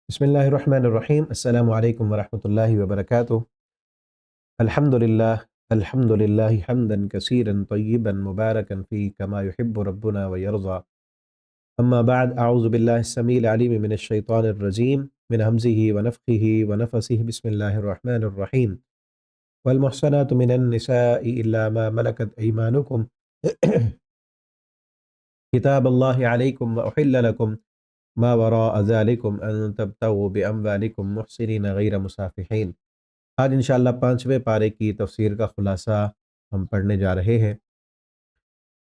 بسم اللہ الرحمن الرحیم السلام علیکم ورحمۃ اللہ وبرکاتہ۔ الحمد للہ حمدا کثیرا طیبا مبارکا فی کما یحب ربنا ویرضا، اما بعد اعوذ باللہ السمیع العلیم من الشیطان الرجیم من ہمزہ ونفخہ ونفثہ، بسم اللہ الرحمن الرحیم۔ والمحصنات من النساء الا ما ملکت ایمانکم کتاب اللہ علیکم واحل لکم ما وراء ذالکم ان تبتغوا باموالکم محسنین غیر مسافحین۔ آج انشاءاللہ 5ویں پارے کی تفسیر کا خلاصہ ہم پڑھنے جا رہے ہیں۔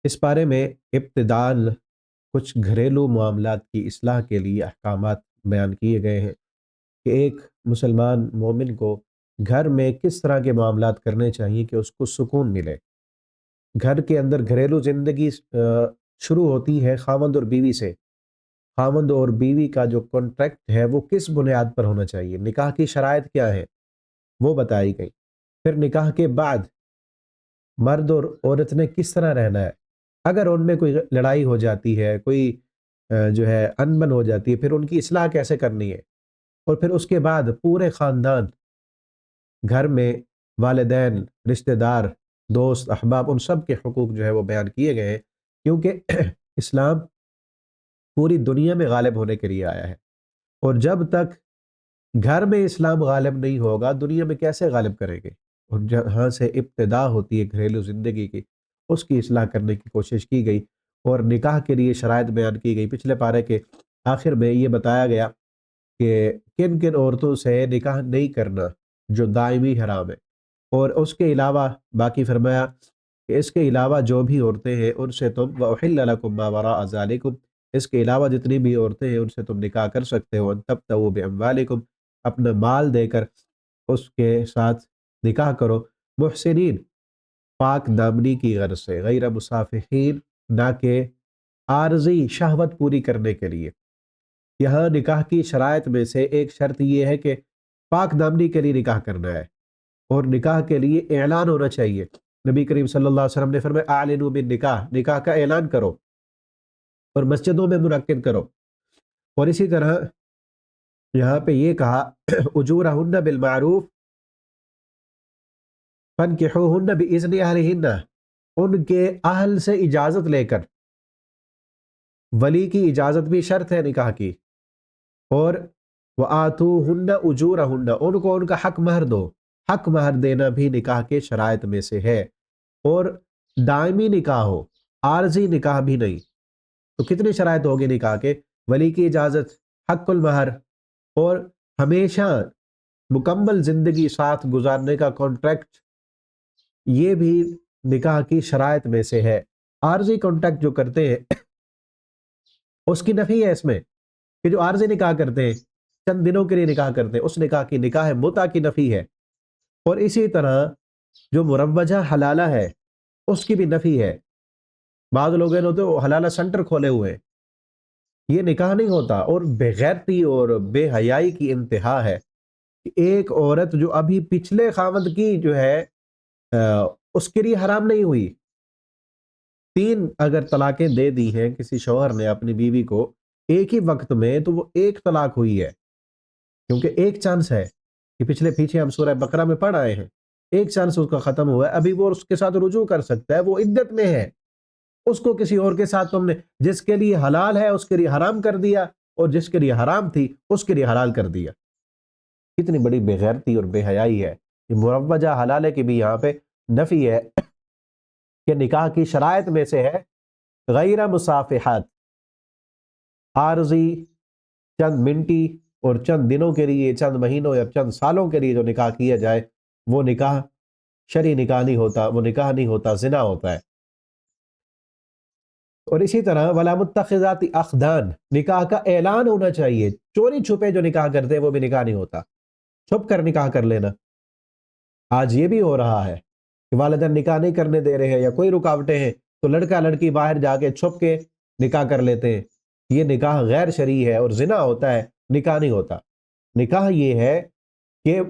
اس پارے میں ابتداءً کچھ گھریلو معاملات کی اصلاح کے لیے احکامات بیان کیے گئے ہیں کہ ایک مسلمان مومن کو گھر میں کس طرح کے معاملات کرنے چاہیے کہ اس کو سکون ملے۔ گھر کے اندر گھریلو زندگی شروع ہوتی ہے خاوند اور بیوی سے۔ خاوند اور بیوی کا جو کانٹریکٹ ہے وہ کس بنیاد پر ہونا چاہیے، نکاح کی شرائط کیا ہے وہ بتائی گئی۔ پھر نکاح کے بعد مرد اور عورت نے کس طرح رہنا ہے، اگر ان میں کوئی لڑائی ہو جاتی ہے، کوئی جو ہے انبن ہو جاتی ہے، پھر ان کی اصلاح کیسے کرنی ہے۔ اور پھر اس کے بعد پورے خاندان، گھر میں والدین، رشتہ دار، دوست، احباب، ان سب کے حقوق جو ہے وہ بیان کیے گئے ہیں، کیونکہ اسلام پوری دنیا میں غالب ہونے کے لیے آیا ہے، اور جب تک گھر میں اسلام غالب نہیں ہوگا دنیا میں کیسے غالب کریں گے۔ اور جہاں سے ابتدا ہوتی ہے گھریلو زندگی کی، اس کی اصلاح کرنے کی کوشش کی گئی، اور نکاح کے لیے شرائط بیان کی گئی۔ پچھلے پارے کے آخر میں یہ بتایا گیا کہ کن کن عورتوں سے نکاح نہیں کرنا جو دائمی حرام ہے، اور اس کے علاوہ باقی فرمایا کہ اس کے علاوہ جو بھی عورتیں ہیں ان سے تم وَأُحِلَّ لَكُم مَّا وَرَاءَ ذَلِكُم، اس کے علاوہ جتنی بھی عورتیں ہیں ان سے تم نکاح کر سکتے ہو، ان تبتغوا بِأَمْوَالِكُم، اپنا مال دے کر اس کے ساتھ نکاح کرو، محسنین، پاک دامنی کی غرض سے، غیر مسافحین، نہ کہ عارضی شہوت پوری کرنے کے لیے۔ یہاں نکاح کی شرائط میں سے ایک شرط یہ ہے کہ پاک دامنی کے لیے نکاح کرنا ہے، اور نکاح کے لیے اعلان ہونا چاہیے۔ نبی کریم صلی اللہ علیہ وسلم نے فرمایا اعلنوا بالنکاح، نکاح کا اعلان کرو اور مسجدوں میں منعقد کرو۔ اور اسی طرح یہاں پہ یہ کہا اجورہن بالمعروف فانکحوہن باذن اہلہن، ان کے اہل سے اجازت لے کر، ولی کی اجازت بھی شرط ہے نکاح کی، اور وآتوہن اجورہن، ان کو ان کا حق مہر دو، حق مہر دینا بھی نکاح کے شرائط میں سے ہے۔ اور دائمی نکاح ہو، عارضی نکاح بھی نہیں۔ تو کتنی شرائط ہوگی نکاح کے؟ ولی کی اجازت، حق المہر، اور ہمیشہ مکمل زندگی ساتھ گزارنے کا کانٹریکٹ، یہ بھی نکاح کی شرائط میں سے ہے۔ عارضی کانٹریکٹ جو کرتے ہیں اس کی نفی ہے اس میں، کہ جو عارضی نکاح کرتے ہیں، چند دنوں کے لیے نکاح کرتے ہیں، اس نکاح کی، نکاح متع کی نفی ہے۔ اور اسی طرح جو مروجہ حلالہ ہے اس کی بھی نفی ہے۔ بعض لوگ ہوتے ہیں حلالہ سنٹر کھولے ہوئے ہیں، یہ نکاح نہیں ہوتا، اور بے غیرتی اور بے حیائی کی انتہا ہے کہ ایک عورت جو ابھی پچھلے خاوند کی جو ہے اس کے لیے حرام نہیں ہوئی، 3 اگر طلاقیں دے دی ہیں کسی شوہر نے اپنی بیوی کو ایک ہی وقت میں، تو وہ ایک طلاق ہوئی ہے، کیونکہ ایک چانس ہے کہ پچھلے پیچھے ہم سورہ بقرہ میں پڑھ آئے ہیں، ایک چانس اس کا ختم ہوا ہے، ابھی وہ اس کے ساتھ رجوع کر سکتا ہے، وہ عدت میں ہے، اس کو کسی اور کے ساتھ تم نے جس کے لیے حلال ہے اس کے لیے حرام کر دیا، اور جس کے لیے حرام تھی اس کے لیے حلال کر دیا۔ کتنی بڑی بے غیرتی اور بے حیائی ہے۔ یہ مروجہ حلالے کی بھی یہاں پہ نفی ہے کہ نکاح کی شرائط میں سے ہے غیر مصافحات، عارضی چند منٹی اور چند دنوں کے لیے، چند مہینوں یا چند سالوں کے لیے جو نکاح کیا جائے وہ نکاح شرعی نکاح نہیں ہوتا، وہ نکاح نہیں ہوتا، زنا ہوتا ہے۔ اور اسی طرح ولا متخذات اخدان، نکاح کا اعلان ہونا چاہیے، چوری چھپے جو نکاح کرتے ہیں وہ بھی نکاح نہیں ہوتا، چھپ کر نکاح کر لینا۔ آج یہ بھی ہو رہا ہے کہ والدین نکاح نہیں کرنے دے رہے ہیں یا کوئی رکاوٹیں ہیں تو لڑکا لڑکی باہر جا کے چھپ کے نکاح کر لیتے ہیں، یہ نکاح غیر شرعی ہے اور زنا ہوتا ہے، نکاح نہیں ہوتا۔ نکاح یہ ہے کہ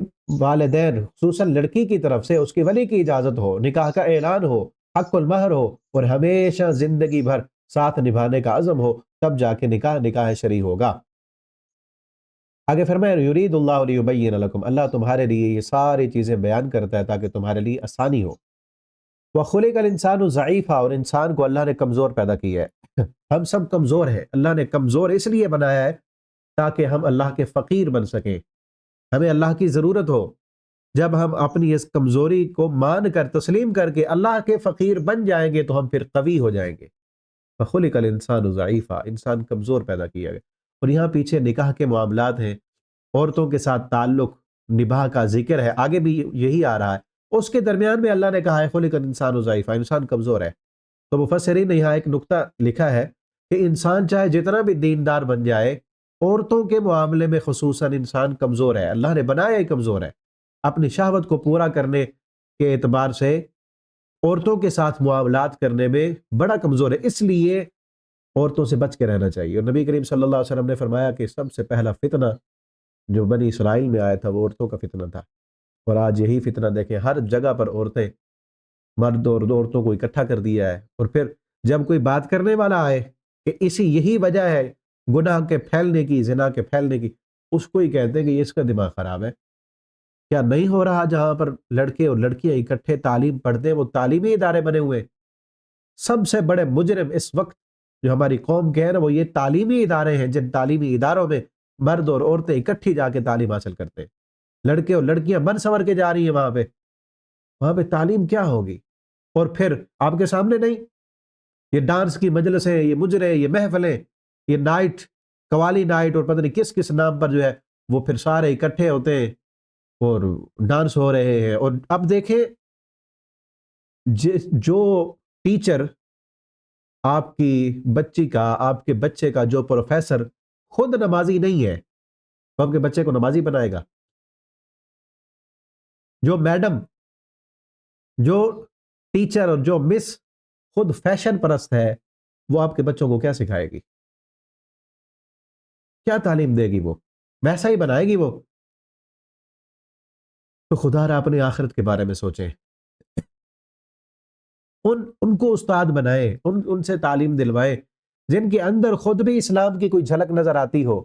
والدین خصوصاً لڑکی کی طرف سے اس کی ولی کی اجازت ہو، نکاح کا اعلان ہو، حق المہر ہو، اور ہمیشہ زندگی بھر ساتھ نبھانے کا عزم ہو، تب جا کے نکاح شرعی ہوگا۔ آگے فرمایا یرید اللہ لیبین لکم، اللہ تمہارے لیے یہ ساری چیزیں بیان کرتا ہے تاکہ تمہارے لیے آسانی ہو۔ وَخُلِقَ الْإِنسَانُ ضَعِيفًا، اور انسان کو اللہ نے کمزور پیدا کیا ہے۔ ہم سب کمزور ہیں، اللہ نے کمزور اس لیے بنایا ہے تاکہ ہم اللہ کے فقیر بن سکیں، ہمیں اللہ کی ضرورت ہو۔ جب ہم اپنی اس کمزوری کو مان کر تسلیم کر کے اللہ کے فقیر بن جائیں گے تو ہم پھر قوی ہو جائیں گے۔ فَخُلِقَ الْإِنسَانُ ضَعِيفًا، انسان کمزور پیدا کیا گیا۔ اور یہاں پیچھے نکاح کے معاملات ہیں، عورتوں کے ساتھ تعلق نباہ کا ذکر ہے، آگے بھی یہی آ رہا ہے۔ اس کے درمیان میں اللہ نے کہا ہے خُلِقَ الْإِنسَانُ ضَعِيفًا، انسان کمزور ہے۔ تو مفسرین نے یہاں ایک نقطہ لکھا ہے کہ انسان چاہے جتنا بھی دیندار بن جائے، عورتوں کے معاملے میں خصوصاً انسان کمزور ہے، اللہ نے بنایا ہی کمزور ہے۔ اپنی شہوت کو پورا کرنے کے اعتبار سے عورتوں کے ساتھ معاملات کرنے میں بڑا کمزور ہے، اس لیے عورتوں سے بچ کے رہنا چاہیے۔ اور نبی کریم صلی اللہ علیہ وسلم نے فرمایا کہ سب سے پہلا فتنہ جو بنی اسرائیل میں آیا تھا وہ عورتوں کا فتنہ تھا، اور آج یہی فتنہ دیکھیں، ہر جگہ پر عورتیں، مرد اور عورتوں کو اکٹھا کر دیا ہے۔ اور پھر جب کوئی بات کرنے والا آئے کہ یہی وجہ ہے گناہ کے پھیلنے کی، زنا کے پھیلنے کی، اس کو ہی کہتے ہیں کہ یہ اس کا دماغ خراب ہے۔ کیا نہیں ہو رہا جہاں پر لڑکے اور لڑکیاں اکٹھے تعلیم پڑھتے ہیں، وہ تعلیمی ادارے بنے ہوئے؟ سب سے بڑے مجرم اس وقت جو ہماری قوم کے ہیں نا، وہ یہ تعلیمی ادارے ہیں، جن تعلیمی اداروں میں مرد اور عورتیں اکٹھی جا کے تعلیم حاصل کرتے ہیں۔ لڑکے اور لڑکیاں بن سنور کے جا رہی ہیں وہاں پہ تعلیم کیا ہوگی؟ اور پھر آپ کے سامنے نہیں، یہ ڈانس کی مجلسیں، یہ مجرے، یہ محفلیں، یہ نائٹ، قوالی نائٹ اور پتہ نہیں کس کس نام پر جو ہے وہ پھر سارے اکٹھے ہوتے ہیں اور ڈانس ہو رہے ہیں۔ اور اب دیکھیں جو ٹیچر آپ کی بچی کا، آپ کے بچے کا، جو پروفیسر خود نمازی نہیں ہے تو آپ کے بچے کو نمازی بنائے گا؟ جو میڈم، جو ٹیچر اور جو مس خود فیشن پرست ہے، وہ آپ کے بچوں کو کیا سکھائے گی؟ کیا تعلیم دے گی؟ وہ ویسا ہی بنائے گی وہ؟ تو خدا را اپنی آخرت کے بارے میں سوچیں، ان کو استاد بنائے، ان سے تعلیم دلوائے جن کے اندر خود بھی اسلام کی کوئی جھلک نظر آتی ہو۔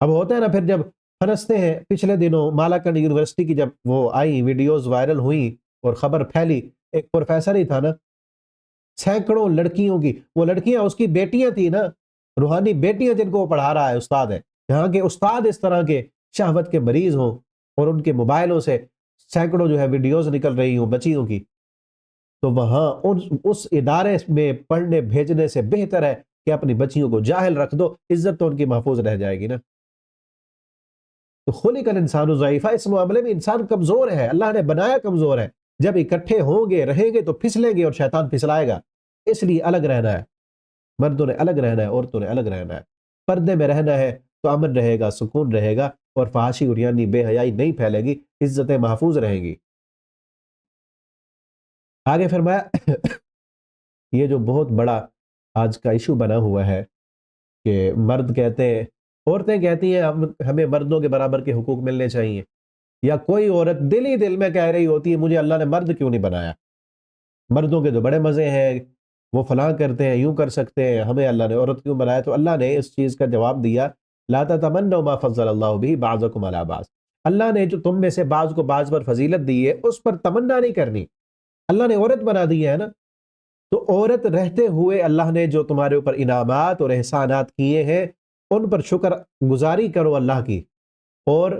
اب ہوتا ہے نا، پھر جب پھنستے ہیں، پچھلے دنوں مالاکنڈ یونیورسٹی کی جب وہ آئی ویڈیوز وائرل ہوئی اور خبر پھیلی، ایک پروفیسر ہی تھا نا، سینکڑوں لڑکیوں کی، وہ لڑکیاں اس کی بیٹیاں تھیں نا، روحانی بیٹیاں جن کو وہ پڑھا رہا ہے، استاد ہے۔ یہاں کے استاد اس طرح کے شہوت کے مریض ہوں اور ان کے موبائلوں سے سینکڑوں جو ہے ویڈیوز نکل رہی ہوں بچیوں کی، تو وہاں اس ادارے میں پڑھنے بھیجنے سے بہتر ہے کہ اپنی بچیوں کو جاہل رکھ دو، عزت تو ان کی محفوظ رہ جائے گی نا۔ تو خلق الانسان ضعیفا، اس معاملے میں انسان کمزور ہے، اللہ نے بنایا کمزور ہے۔ جب اکٹھے ہوں گے، رہیں گے تو پھسلیں گے اور شیطان پھسلائے گا، اس لیے الگ رہنا ہے۔ مردوں نے الگ رہنا ہے، عورتوں نے الگ رہنا ہے۔ پردے میں رہنا ہے تو امن رہے گا، سکون رہے گا، اور فحاشی عریانی بے حیائی نہیں پھیلے گی، عزتیں محفوظ رہیں گی۔ آگے فرمایا یہ جو بہت بڑا آج کا ایشو بنا ہوا ہے کہ مرد کہتے ہیں، عورتیں کہتی ہیں ہمیں مردوں کے برابر کے حقوق ملنے چاہیے، یا کوئی عورت دل ہی دل میں کہہ رہی ہوتی ہے مجھے اللہ نے مرد کیوں نہیں بنایا، مردوں کے تو بڑے مزے ہیں، وہ فلاں کرتے ہیں، یوں کر سکتے ہیں، ہمیں اللہ نے عورت کیوں بنایا؟ تو اللہ نے اس چیز کا جواب دیا، لا تتمنوا ما فضل اللہ به بعضکم علی بعض، اللہ نے جو تم میں سے بعض کو بعض پر فضیلت دی ہے اس پر تمنا نہیں کرنی، اللہ نے عورت بنا دی ہے نا، تو عورت رہتے ہوئے اللہ نے جو تمہارے اوپر انعامات اور احسانات کیے ہیں ان پر شکر گزاری کرو اللہ کی، اور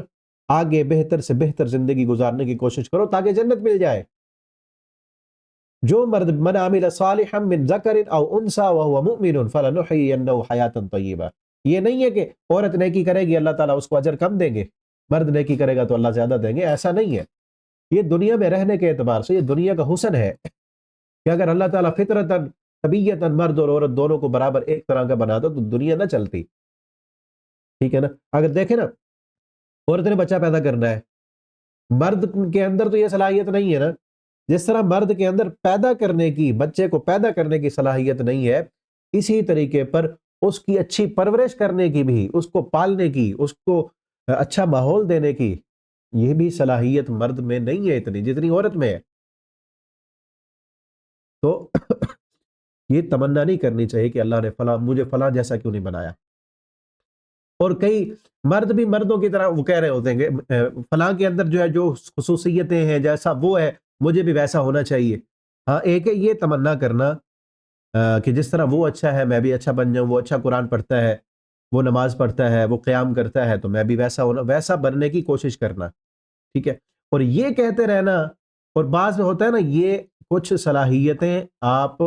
آگے بہتر سے بہتر زندگی گزارنے کی کوشش کرو تاکہ جنت مل جائے۔ جو مرد من عمل صالحا من ذکر او انثى وهو مؤمن فلنحيينه حیاتا طیبہ، یہ نہیں ہے کہ عورت نیکی کرے گی اللہ تعالیٰ اس کو اجر کم دیں گے، مرد نیکی کرے گا تو اللہ زیادہ دیں گے، ایسا نہیں ہے۔ یہ دنیا میں رہنے کے اعتبار سے یہ دنیا کا حسن ہے کہ اگر اللہ تعالیٰ فطرتاً طبیعتاً مرد اور عورت دونوں کو برابر ایک طرح کا بناتا تو دنیا نہ چلتی، ٹھیک ہے نا۔ اگر دیکھیں نا، عورت نے بچہ پیدا کرنا ہے، مرد کے اندر تو یہ صلاحیت نہیں ہے نا، جس طرح مرد کے اندر پیدا کرنے کی، بچے کو پیدا کرنے کی صلاحیت نہیں ہے، اسی طریقے پر اس کی اچھی پرورش کرنے کی بھی، اس کو پالنے کی، اس کو اچھا ماحول دینے کی، یہ بھی صلاحیت مرد میں نہیں ہے اتنی جتنی عورت میں ہے۔ تو یہ تمنا نہیں کرنی چاہیے کہ اللہ نے فلاں مجھے فلاں جیسا کیوں نہیں بنایا۔ اور کئی مرد بھی مردوں کی طرح وہ کہہ رہے ہوتے ہیں کہ فلاں کے اندر جو ہے جو خصوصیتیں ہیں جیسا وہ ہے مجھے بھی ویسا ہونا چاہیے. ہاں ایک ہے یہ تمنا کرنا کہ جس طرح وہ اچھا ہے میں بھی اچھا بن جاؤں، وہ اچھا قرآن پڑھتا ہے، وہ نماز پڑھتا ہے، وہ قیام کرتا ہے تو میں بھی ویسا بننے کی کوشش کرنا. ٹھیک ہے. اور یہ کہتے رہنا، اور بعض میں ہوتا ہے نا یہ کچھ صلاحیتیں آپ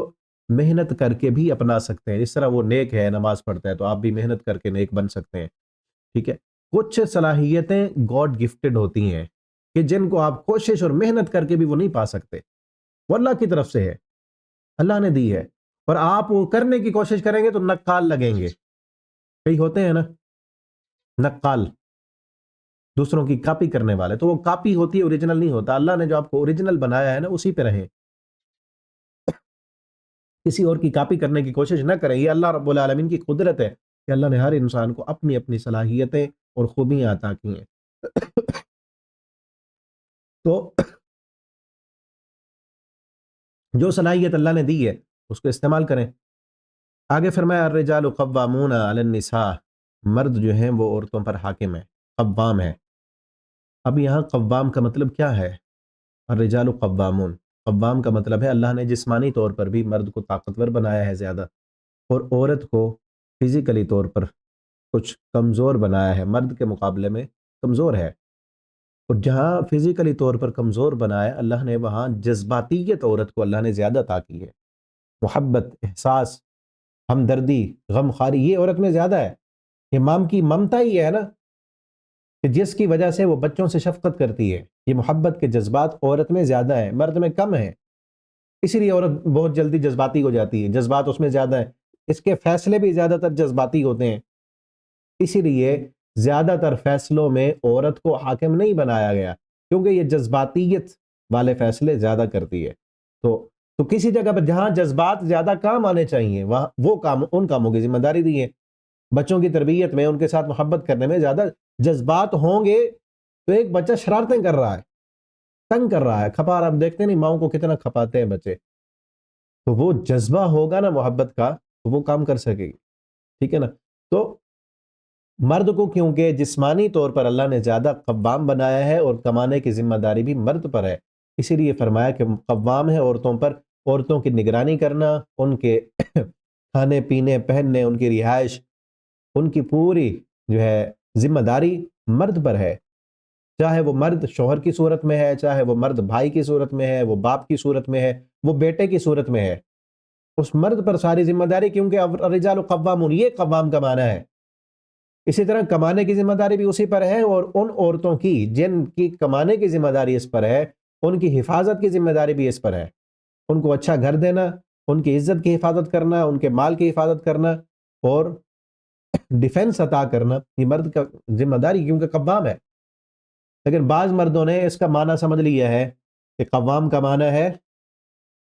محنت کر کے بھی اپنا سکتے ہیں. جس طرح وہ نیک ہے نماز پڑھتا ہے تو آپ بھی محنت کر کے نیک بن سکتے ہیں. ٹھیک ہے. کچھ صلاحیتیں گاڈ گفٹڈ ہوتی ہیں کہ جن کو آپ کوشش اور محنت کر کے بھی وہ نہیں پا سکتے، وہ اللہ کی طرف سے ہے، اللہ نے دی ہے. اور آپ وہ کرنے کی کوشش کریں گے تو نقال لگیں گے. کئی ہوتے ہیں نا نقال، دوسروں کی کاپی کرنے والے، تو وہ کاپی ہوتی ہے، اوریجنل نہیں ہوتا. اللہ نے جو آپ کو اوریجنل بنایا ہے نا اسی پہ رہیں، کسی اور کی کاپی کرنے کی کوشش نہ کریں. یہ اللہ رب العالمین کی قدرت ہے کہ اللہ نے ہر انسان کو اپنی اپنی صلاحیتیں اور خوبیاں عطا کی ہیں. تو جو صلاحیت اللہ نے دی ہے اس کو استعمال کریں. آگے فرمایا الرجال قوامون علی النساء، مرد جو ہیں وہ عورتوں پر حاکم ہے، قوام ہے. اب یہاں قوام کا مطلب کیا ہے؟ الرجال قوامون، قوام کا مطلب ہے اللہ نے جسمانی طور پر بھی مرد کو طاقتور بنایا ہے زیادہ، اور عورت کو فزیکلی طور پر کچھ کمزور بنایا ہے، مرد کے مقابلے میں کمزور ہے. اور جہاں فزیکلی طور پر کمزور بنایا اللہ نے، وہاں جذباتیت عورت کو اللہ نے زیادہ عطا کی ہے. محبت، احساس، ہمدردی، غم خواری یہ عورت میں زیادہ ہے. یہ مام کی ممتا ہی ہے نا کہ جس کی وجہ سے وہ بچوں سے شفقت کرتی ہے. یہ محبت کے جذبات عورت میں زیادہ ہیں، مرد میں کم ہیں. اسی لیے عورت بہت جلدی جذباتی ہو جاتی ہے، جذبات اس میں زیادہ ہیں. اس کے فیصلے بھی زیادہ تر جذباتی ہوتے ہیں. اسی لیے زیادہ تر فیصلوں میں عورت کو حاکم نہیں بنایا گیا، کیونکہ یہ جذباتیت والے فیصلے زیادہ کرتی ہے. تو کسی جگہ پر جہاں جذبات زیادہ کام آنے چاہیے وہاں وہ کام، ان کاموں کی ذمہ داری دی ہے. بچوں کی تربیت میں، ان کے ساتھ محبت کرنے میں زیادہ جذبات ہوں گے تو ایک بچہ شرارتیں کر رہا ہے، تنگ کر رہا ہے، کھپا رہا. آپ دیکھتے نہیں ماؤں کو کتنا کھپاتے ہیں بچے، تو وہ جذبہ ہوگا نا محبت کا تو وہ کام کر سکے گی. ٹھیک ہے نا. تو مرد کو کیونکہ جسمانی طور پر اللہ نے زیادہ قوام بنایا ہے اور کمانے کی ذمہ داری بھی مرد پر ہے، اسی لیے فرمایا کہ قوام ہے عورتوں پر. عورتوں کی نگرانی کرنا، ان کے کھانے پینے، پہننے، ان کی رہائش، ان کی پوری جو ہے ذمہ داری مرد پر ہے. چاہے وہ مرد شوہر کی صورت میں ہے، چاہے وہ مرد بھائی کی صورت میں ہے، وہ باپ کی صورت میں ہے، وہ بیٹے کی صورت میں ہے، اس مرد پر ساری ذمہ داری. کیونکہ الرجال قوامون یہ قوام کا معنی ہے. اسی طرح کمانے کی ذمہ داری بھی اسی پر ہے، اور ان عورتوں کی جن کی کمانے کی ذمہ داری اس پر ہے ان کی حفاظت کی ذمہ داری بھی اس پر ہے. ان کو اچھا گھر دینا، ان کی عزت کی حفاظت کرنا، ان کے مال کی حفاظت کرنا اور ڈیفنس عطا کرنا، یہ مرد کا ذمہ داری کیونکہ قوام ہے. لیکن بعض مردوں نے اس کا معنی سمجھ لیا ہے کہ قوام کا معنی ہے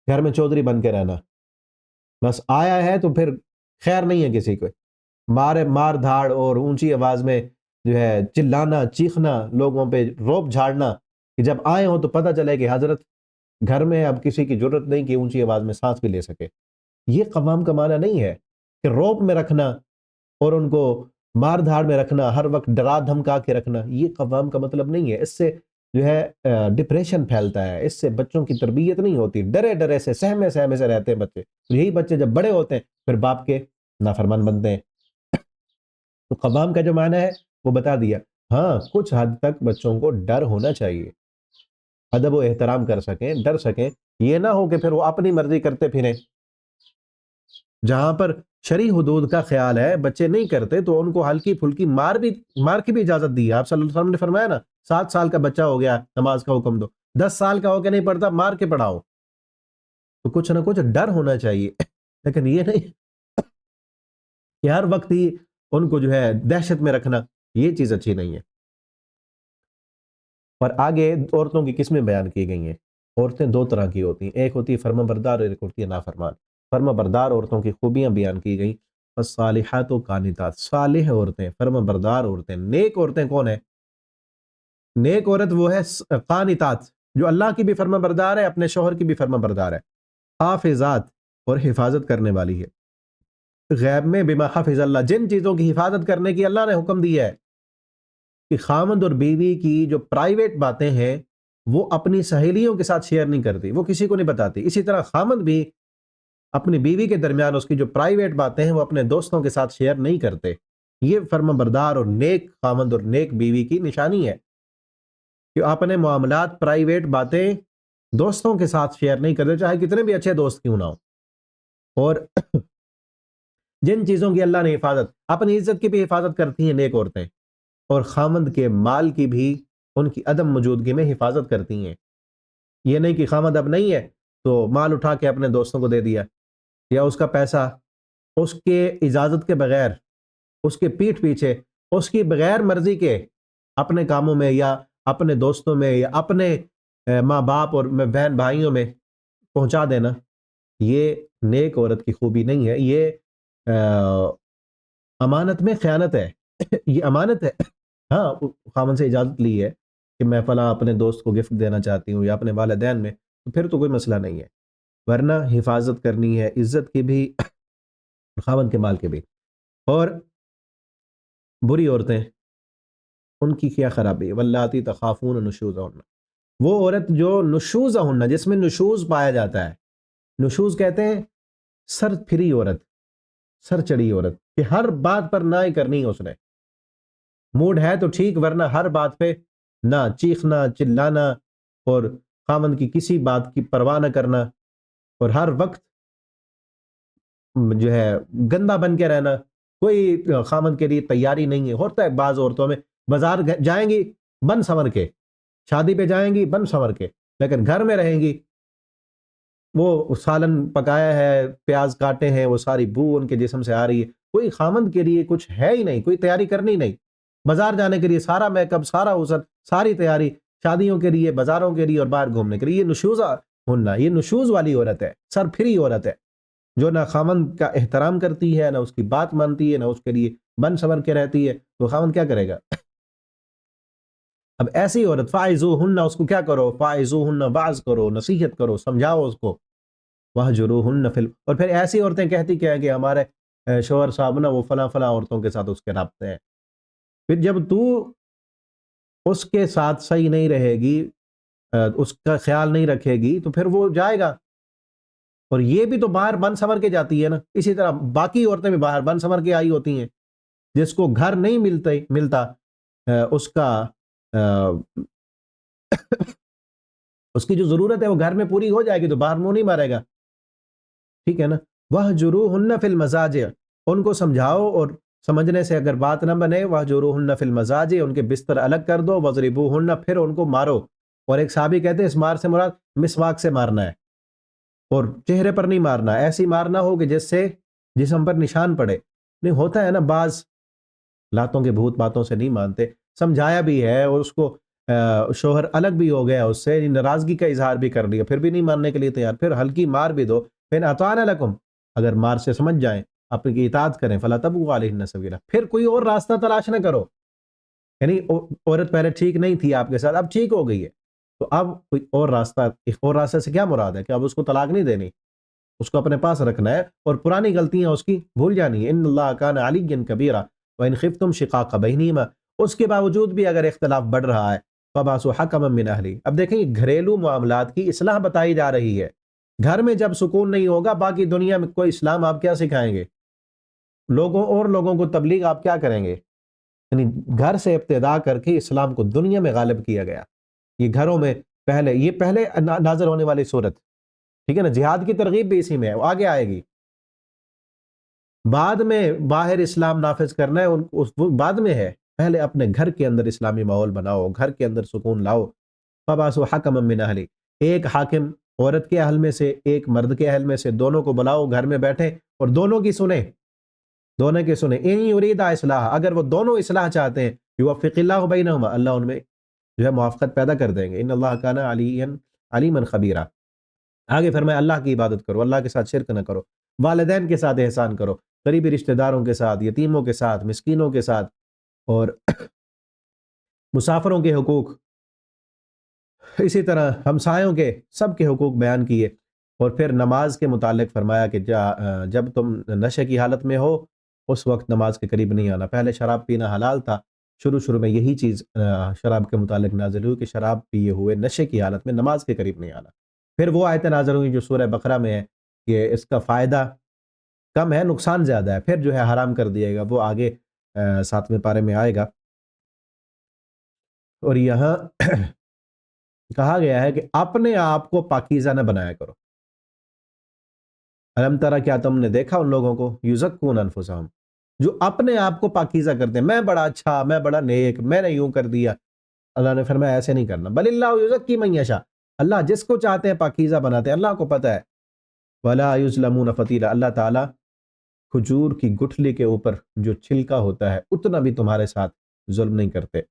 گھر میں چودھری بن کے رہنا، بس آیا ہے تو پھر خیر نہیں ہے کسی کو. مار دھاڑ اور اونچی آواز میں جو ہے چلانا، چیخنا، لوگوں پہ روب جھاڑنا کہ جب آئے ہوں تو پتہ چلے کہ حضرت گھر میں اب کسی کی ضرورت نہیں کہ اونچی آواز میں سانس بھی لے سکے. یہ قوام کا معنی نہیں ہے کہ روب میں رکھنا اور ان کو مار دھاڑ میں رکھنا، ہر وقت ڈرا دھمکا کے رکھنا. یہ قوام کا مطلب نہیں ہے. اس سے جو ہے ڈپریشن پھیلتا ہے، اس سے بچوں کی تربیت نہیں ہوتی. ڈرے ڈرے سے، سہمے سہمے سے رہتے ہیں بچے. یہی بچے جب بڑے ہوتے ہیں پھر باپ کے نافرمان بنتے ہیں. تو قوام کا جو معنی ہے وہ بتا دیا. ہاں کچھ حد تک بچوں کو ڈر ہونا چاہیے، ادب و احترام کر سکیں، ڈر سکیں. یہ نہ ہو کہ پھر وہ اپنی مرضی کرتے پھریں. جہاں پر شرعی حدود کا خیال ہے بچے نہیں کرتے تو ان کو ہلکی پھلکی مار کی بھی اجازت دی ہے. آپ صلی اللہ علیہ وسلم نے فرمایا نا 7 سال کا بچہ ہو گیا نماز کا حکم دو، 10 سال کا ہو کے نہیں پڑھتا مار کے پڑھاؤ. تو کچھ نہ کچھ ڈر ہونا چاہیے، لیکن یہ نہیں کہ ہر وقت ہی ان کو جو ہے دہشت میں رکھنا. یہ چیز اچھی نہیں ہے. اور آگے عورتوں کی قسمیں بیان کی گئی ہیں. عورتیں 2 طرح کی ہوتی ہیں، ایک ہوتی ہے فرما بردار اور ایک ہوتی ہے نافرمان. فرما بردار عورتوں کی خوبیاں بیان کی گئیں. فالصالحات و قانتات، صالح عورتیں، فرما بردار عورتیں. نیک عورتیں کون ہیں؟ نیک عورت وہ ہے قانتات، جو اللہ کی بھی فرما بردار ہے، اپنے شوہر کی بھی فرما بردار ہے. حافظات، اور حفاظت کرنے والی ہے. غیب میں بما حفظ اللہ، جن چیزوں کی حفاظت کرنے کی اللہ نے حکم دیا ہے کہ خامند اور بیوی کی جو پرائیویٹ باتیں ہیں وہ اپنی سہیلیوں کے ساتھ شیئر نہیں کرتی، وہ کسی کو نہیں بتاتی. اسی طرح خامند بھی اپنی بیوی کے درمیان اس کی جو پرائیویٹ باتیں ہیں وہ اپنے دوستوں کے ساتھ شیئر نہیں کرتے. یہ فرما بردار اور نیک خامند اور نیک بیوی کی نشانی ہے کہ آپ اپنے معاملات، پرائیویٹ باتیں دوستوں کے ساتھ شیئر نہیں کرتے، چاہے کتنے بھی اچھے دوست کیوں نہ ہو. اور جن چیزوں کی اللہ نے حفاظت، اپنی عزت کی بھی حفاظت کرتی ہیں نیک عورتیں، اور خامند کے مال کی بھی ان کی عدم موجودگی میں حفاظت کرتی ہیں. یہ نہیں کہ خامند اب نہیں ہے تو مال اٹھا کے اپنے دوستوں کو دے دیا، یا اس کا پیسہ اس کے اجازت کے بغیر، اس کے پیٹھ پیچھے، اس کی بغیر مرضی کے اپنے کاموں میں یا اپنے دوستوں میں یا اپنے ماں باپ اور بہن بھائیوں میں پہنچا دینا. یہ نیک عورت کی خوبی نہیں ہے، یہ امانت میں خیانت ہے. یہ امانت ہے. ہاں خامن سے اجازت لی ہے کہ میں فلاں اپنے دوست کو گفٹ دینا چاہتی ہوں یا اپنے والدین میں، تو پھر تو کوئی مسئلہ نہیں ہے، ورنہ حفاظت کرنی ہے عزت کی بھی، خامن کے مال کے بھی. اور بری عورتیں، ان کی کیا خرابی ہے؟ واللاتی تخافون نشوزہن، وہ عورت جو نشوزہن، جس میں نشوز پایا جاتا ہے. نشوز کہتے ہیں سر پھری عورت، سر چڑی عورت، کہ ہر بات پر نہ ہی کرنی ہے اس نے. موڈ ہے تو ٹھیک، ورنہ ہر بات پہ نہ، چیخنا چلانا اور خامن کی کسی بات کی پرواہ نہ کرنا، اور ہر وقت جو ہے گندا بن کے رہنا. کوئی خامن کے لیے تیاری نہیں ہے. ہوتا ہے بعض عورتوں میں، بازار جائیں گی بن سنور کے، شادی پہ جائیں گی بن سنور کے، لیکن گھر میں رہیں گی وہ سالن پکایا ہے، پیاز کاٹے ہیں، وہ ساری بو ان کے جسم سے آ رہی ہے. کوئی خامند کے لیے کچھ ہے ہی نہیں، کوئی تیاری کرنی نہیں. بازار جانے کے لیے سارا میک اپ، سارا حسن، ساری تیاری، شادیوں کے لیے، بازاروں کے لیے اور باہر گھومنے کے لیے. یہ نشوزہ ہونا، یہ نشوز والی عورت ہے، سر پھری عورت ہے، جو نہ خامند کا احترام کرتی ہے، نہ اس کی بات مانتی ہے، نہ اس کے لیے بن سنور کے رہتی ہے. تو خامند کیا کرے گا؟ اب ایسی عورت فاعذوہن، اس کو کیا کرو؟ فاعذوہن، واعظ کرو، نصیحت کرو، سمجھاؤ اس کو. وہجروہن فی اور پھر ایسی عورتیں کہتی کیا ہے کہ ہمارے شوہر صاحب نا وہ فلاں فلاں عورتوں کے ساتھ اس کے رابطے ہیں. پھر جب تو اس کے ساتھ صحیح نہیں رہے گی، اس کا خیال نہیں رکھے گی، تو پھر وہ جائے گا. اور یہ بھی تو باہر بن سنور کے جاتی ہے نا. اسی طرح باقی عورتیں بھی باہر بن سنور کے آئی ہوتی ہیں. جس کو گھر نہیں ملتا اس کا اس کی جو ضرورت ہے وہ گھر میں پوری ہو جائے گی تو باہر منہ نہیں مارے گا. ٹھیک ہے نا. وَهْجُرُوهُنَّ فِي الْمَضَاجِعِ، ان کو سمجھاؤ اور سمجھنے سے اگر بات نہ بنے، وَهْجُرُوهُنَّ فِي الْمَضَاجِعِ، ان کے بستر الگ کر دو، وَضْرِبُوهُنَّ، پھر ان کو مارو. اور ایک صحابی کہتے ہیں اس مار سے مراد مسواک سے مارنا ہے، اور چہرے پر نہیں مارنا. ایسی مارنا ہو کہ جس سے جسم پر نشان پڑے. نہیں ہوتا ہے نا بعض لاتوں کے بھوت باتوں سے نہیں مانتے. سمجھایا بھی ہے اور اس کو شوہر الگ بھی ہو گیا، اس سے ناراضگی کا اظہار بھی کر لیا، پھر بھی نہیں ماننے کے لیے تیار. پھر ہلکی مار بھی دو. پھر اطعن لکم، اگر مار سے سمجھ جائیں، اپنی اطاعت کریں، فلا تبغوا علیہن سبیلا، پھر کوئی اور راستہ تلاش نہ کرو. یعنی عورت پہلے ٹھیک نہیں تھی آپ کے ساتھ، اب ٹھیک ہو گئی ہے، تو اب کوئی اور راستہ. اور راستے سے کیا مراد ہے کہ اب اس کو طلاق نہیں دینی، اس کو اپنے پاس رکھنا ہے اور پرانی غلطیاں اس کی بھول جانی ہے. ان اللہ کان علیا کبیرا وان خفتم شقاق بینہما، اس کے باوجود بھی اگر اختلاف بڑھ رہا ہے فبعثوا حکما من اہلہ. اب دیکھیں گھریلو معاملات کی اصلاح بتائی جا رہی ہے. گھر میں جب سکون نہیں ہوگا، باقی دنیا میں کوئی اسلام آپ کیا سکھائیں گے؟ لوگوں کو تبلیغ آپ کیا کریں گے؟ یعنی گھر سے ابتدا کر کے اسلام کو دنیا میں غالب کیا گیا. یہ گھروں میں یہ پہلے نازل ہونے والی صورت، ٹھیک ہے نا. جہاد کی ترغیب بھی اسی میں ہے، وہ آگے آئے گی. بعد میں باہر اسلام نافذ کرنا ہے وہ بعد میں ہے. پہلے اپنے گھر کے اندر اسلامی ماحول بناؤ، گھر کے اندر سکون لاؤ. فبعثوا حکما من اہلہ، ایک حاکم عورت کے اہل میں سے، ایک مرد کے اہل میں سے، دونوں کو بلاؤ، گھر میں بیٹھے اور دونوں کی سنیں، دونوں کی سنیں. ان یریدا اصلاح، اگر وہ دونوں اصلاح چاہتے ہیں، یوفق اللہ بینہما، اللہ ان میں جو ہے موافقت پیدا کر دیں گے. ان اللہ کان علیما خبیرا. آگے فرمایا اللہ کی عبادت کرو، اللہ کے ساتھ شرک نہ کرو، والدین کے ساتھ احسان کرو، قریبی رشتہ داروں کے ساتھ، یتیموں کے ساتھ، مسکینوں کے ساتھ، اور مسافروں کے حقوق، اسی طرح ہمسایوں کے، سب کے حقوق بیان کیے. اور پھر نماز کے متعلق فرمایا کہ جب تم نشے کی حالت میں ہو اس وقت نماز کے قریب نہیں آنا۔ پہلے شراب پینا حلال تھا، شروع میں یہی چیز شراب کے متعلق نازل ہوئی کہ شراب پیے ہوئے نشے کی حالت میں نماز کے قریب نہیں آنا۔ پھر وہ آیتیں نازل ہوئی جو سورہ بقرہ میں ہے کہ اس کا فائدہ کم ہے، نقصان زیادہ ہے، پھر جو ہے حرام کر دیا گا، وہ آگے 7ویں پارے میں آئے گا۔ اور یہاں کہا گیا ہے کہ اپنے آپ کو پاکیزہ نہ بنایا کرو۔ الم ترا، کیا تم نے دیکھا ان لوگوں کو یزکون انفسہم، جو اپنے آپ کو پاکیزہ کرتے ہیں، میں بڑا اچھا، میں بڑا نیک، میں نے یوں کر دیا۔ اللہ نے فرمایا ایسے نہیں کرنا، بل اللہ یزکی من یشاء، اللہ جس کو چاہتے ہیں پاکیزہ بناتے ہیں، اللہ کو پتہ ہے۔ ولا یظلمون فتیلا، اللہ تعالیٰ کھجور کی گٹھلی کے اوپر جو چھلکا ہوتا ہے اتنا بھی تمہارے ساتھ ظلم نہیں کرتے۔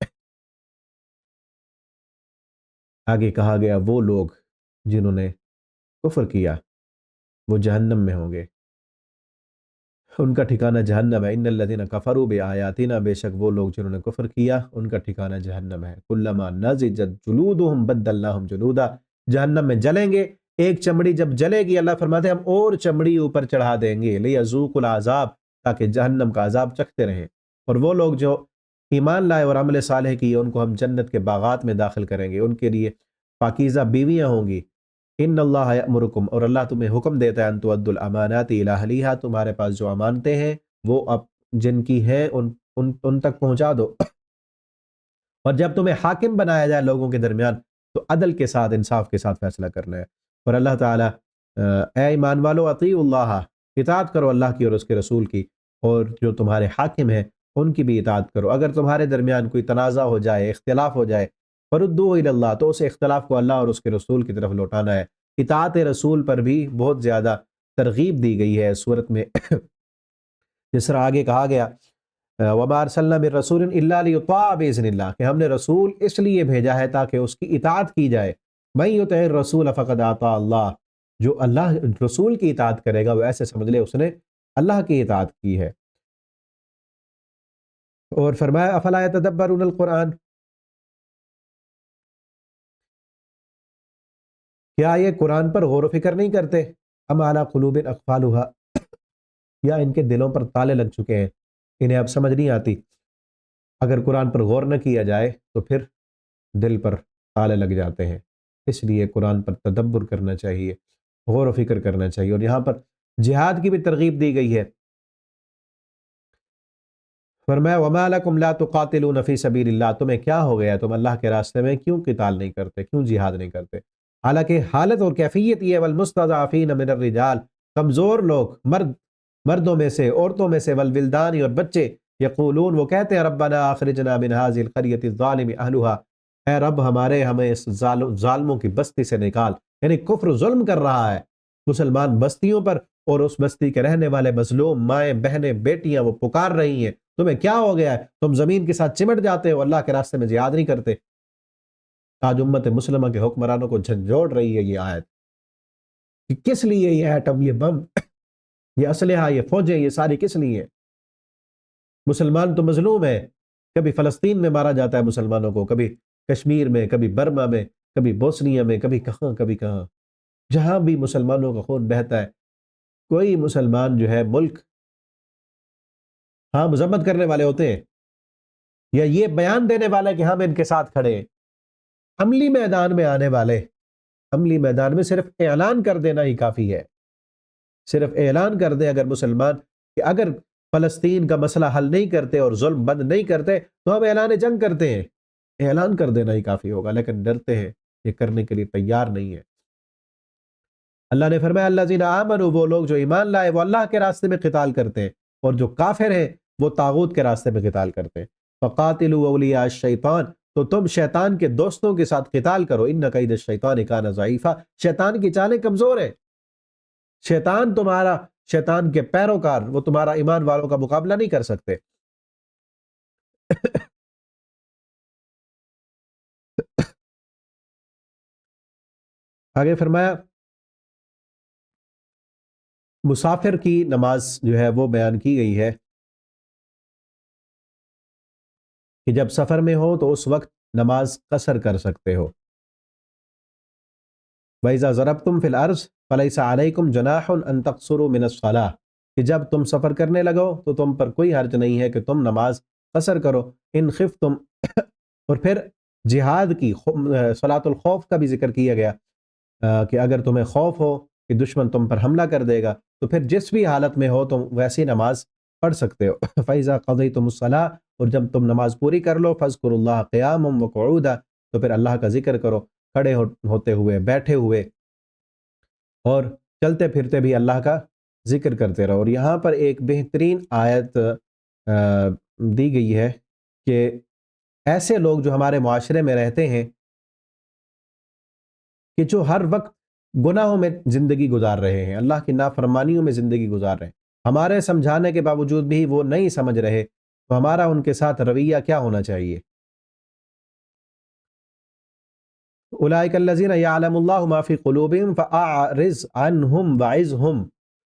آگے کہا گیا وہ لوگ جنہوں نے کفر کیا وہ جہنم میں ہوں گے، ان کا ٹھکانہ جہنم ہے۔ ان الذین کفروا بآیاتنا، بے شک وہ لوگ جنہوں نے کفر کیا ان کا ٹھکانہ جہنم ہے۔ کلما نضجت جلودہم بدلناہم جلودا، جہنم میں جلیں گے، ایک چمڑی جب جلے گی اللہ فرماتے ہیں ہم اور چمڑی اوپر چڑھا دیں گے، لیذوقوا العذاب، تاکہ جہنم کا عذاب چکھتے رہیں۔ اور وہ لوگ جو ایمان لائے اور عمل صالح کیے ان کو ہم جنت کے باغات میں داخل کریں گے، ان کے لیے پاکیزہ بیویاں ہوں گی۔ ان اللہ یأمرکم، اور اللہ تمہیں حکم دیتا ہے ان تؤدوا الامانات الی اہلیہا، تمہارے پاس جو امانتیں ہیں وہ اب جن کی ہیں ان تک پہنچا دو۔ اور جب تمہیں حاکم بنایا جائے لوگوں کے درمیان تو عدل کے ساتھ، انصاف کے ساتھ فیصلہ کرنا ہے۔ اور اللہ تعالیٰ اے ایمان والو اطیعوا اللہ، اطاعت کرو اللہ کی اور اس کے رسول کی، اور جو تمہارے حاکم ہیں ان کی بھی اطاعت کرو۔ اگر تمہارے درمیان کوئی تنازع ہو جائے، اختلاف ہو جائے، فردوا الی اللہ، تو اس اختلاف کو اللہ اور اس کے رسول کی طرف لوٹانا ہے۔ اطاعت رسول پر بھی بہت زیادہ ترغیب دی گئی ہے اس صورت میں، جس طرح آگے کہا گیا وَمَا أَرْسَلْنَا مِن رَّسُولٍ إِلَّا لِيُطَاعَ بِإِذْنِ اللَّهِ، کہ ہم نے رسول اس لیے بھیجا ہے تاکہ اس کی اطاعت کی جائے۔ مَن يُطِعِ الرَّسُولَ فَقَدْ أَطَاعَ اللَّهَ، جو اللہ رسول کی اطاعت کرے گا وہ ایسے سمجھ لے اس نے اللہ کی اطاعت کی ہے۔ اور فرمایا افلا يتدبرون القرآن، کیا یہ قرآن پر غور و فکر نہیں کرتے؟ ام علی قلوب اقفالها، یا ان کے دلوں پر تالے لگ چکے ہیں، انہیں اب سمجھ نہیں آتی۔ اگر قرآن پر غور نہ کیا جائے تو پھر دل پر تالے لگ جاتے ہیں، اس لیے قرآن پر تدبر کرنا چاہیے، غور و فکر کرنا چاہیے۔ اور یہاں پر جہاد کی بھی ترغیب دی گئی ہے۔ فرمایا وَمَا لَكُمْ لَا تُقَاتِلُونَ فِي سَبِيلِ اللَّهِ، تمہیں کیا ہو گیا، تم اللہ کے راستے میں کیوں قتال نہیں کرتے، کیوں جہاد نہیں کرتے؟ حالانکہ حالت اور کیفیت یہ ہے وَالْمُسْتَضْعَفِينَ مِنَ الرِّجَالِ، کمزور لوگ، مردوں میں سے، عورتوں میں سے، والولدان اور بچے، یقولون وہ کہتے ہیں ربنا اخرجنا من هذه القرية الظالم اهلها، اے رب ہمیں اس ظالموں کی بستی سے نکال۔ یعنی کفر ظلم کر رہا ہے مسلمان بستیوں پر، اور اس بستی کے رہنے والے مظلوم مائیں بہنیں بیٹیاں وہ پکار رہی ہیں تمہیں کیا ہو گیا ہے، تم زمین کے ساتھ چمٹ جاتے ہو، اللہ کے راستے میں جہاد نہیں کرتے۔ آج امت مسلمہ کے حکمرانوں کو جھنجھوڑ رہی ہے یہ آیت کہ کس لیے یہ ایٹم، یہ بم، یہ اسلحہ، یہ فوجیں، یہ ساری کس لیے؟ مسلمان تو مظلوم ہے، کبھی فلسطین میں مارا جاتا ہے مسلمانوں کو، کبھی کشمیر میں، کبھی برما میں، کبھی بوسنیا میں، کبھی کہاں کبھی کہاں، جہاں بھی مسلمانوں کا خون بہتا ہے کوئی مسلمان جو ہے ملک، ہاں مذمت کرنے والے ہوتے ہیں یا یہ بیان دینے والے کہ ہم ان کے ساتھ کھڑے ہیں، عملی میدان میں آنے والے، عملی میدان میں صرف اعلان کر دینا ہی کافی ہے، صرف اعلان کر دیں اگر مسلمان کہ اگر فلسطین کا مسئلہ حل نہیں کرتے اور ظلم بند نہیں کرتے تو ہم اعلان جنگ کرتے ہیں، اعلان کر دینا ہی کافی ہوگا، لیکن ڈرتے ہیں، یہ کرنے کے لیے تیار نہیں ہے۔ اللہ نے فرمایا الذین آمنوا، وہ لوگ جو ایمان لائے وہ اللہ کے راستے میں قتال کرتے ہیں، اور جو کافر ہیں وہ طاغوت کے راستے میں قتال کرتے ہیں۔ فقاتلوا اولیاء الشیطان، تو تم شیطان کے دوستوں کے ساتھ قتال کرو، ان کید الشیطان کان ضعیفا، شیطان کی چالیں کمزور ہیں، شیطان کے پیروکار وہ تمہارا ایمان والوں کا مقابلہ نہیں کر سکتے۔ آگے فرمایا مسافر کی نماز جو ہے وہ بیان کی گئی ہے کہ جب سفر میں ہو تو اس وقت نماز قصر کر سکتے ہو، وَإِذَا ضَرَبْتُمْ فِي الْأَرْضِ فَلَيْسَ عَلَيْكُمْ جُنَاحٌ أَن تَقْصُرُوا مِنَ الصَّلَاةِ، کہ جب تم سفر کرنے لگو تو تم پر کوئی حرج نہیں ہے کہ تم نماز قصر کرو. ان خفتم اور پھر جہاد کی صلاۃ الخوف کا بھی ذکر کیا گیا کہ اگر تمہیں خوف ہو کہ دشمن تم پر حملہ کر دے گا تو پھر جس بھی حالت میں ہو تم ویسی نماز پڑھ سکتے ہو. فَإِذَا قَضَيْتُمُ الصَّلَاةَ اور جب تم نماز پوری کر لو فَاذْكُرُوا اللَّهَ قِيَامًا وَقُعُودًا تو پھر اللہ کا ذکر کرو کھڑے ہوتے ہوئے، بیٹھے ہوئے، اور چلتے پھرتے بھی اللہ کا ذکر کرتے رہو. اور یہاں پر ایک بہترین آیت دی گئی ہے کہ ایسے لوگ جو ہمارے معاشرے میں رہتے ہیں کہ جو ہر وقت گناہوں میں زندگی گزار رہے ہیں، اللہ کی نافرمانیوں میں زندگی گزار رہے ہیں، ہمارے سمجھانے کے باوجود بھی وہ نہیں سمجھ رہے، تو ہمارا ان کے ساتھ رویہ کیا ہونا چاہیے؟ اولئک الذین یعلم اللہ ما فی قلوبہم فاعرض عنہم وعظہم،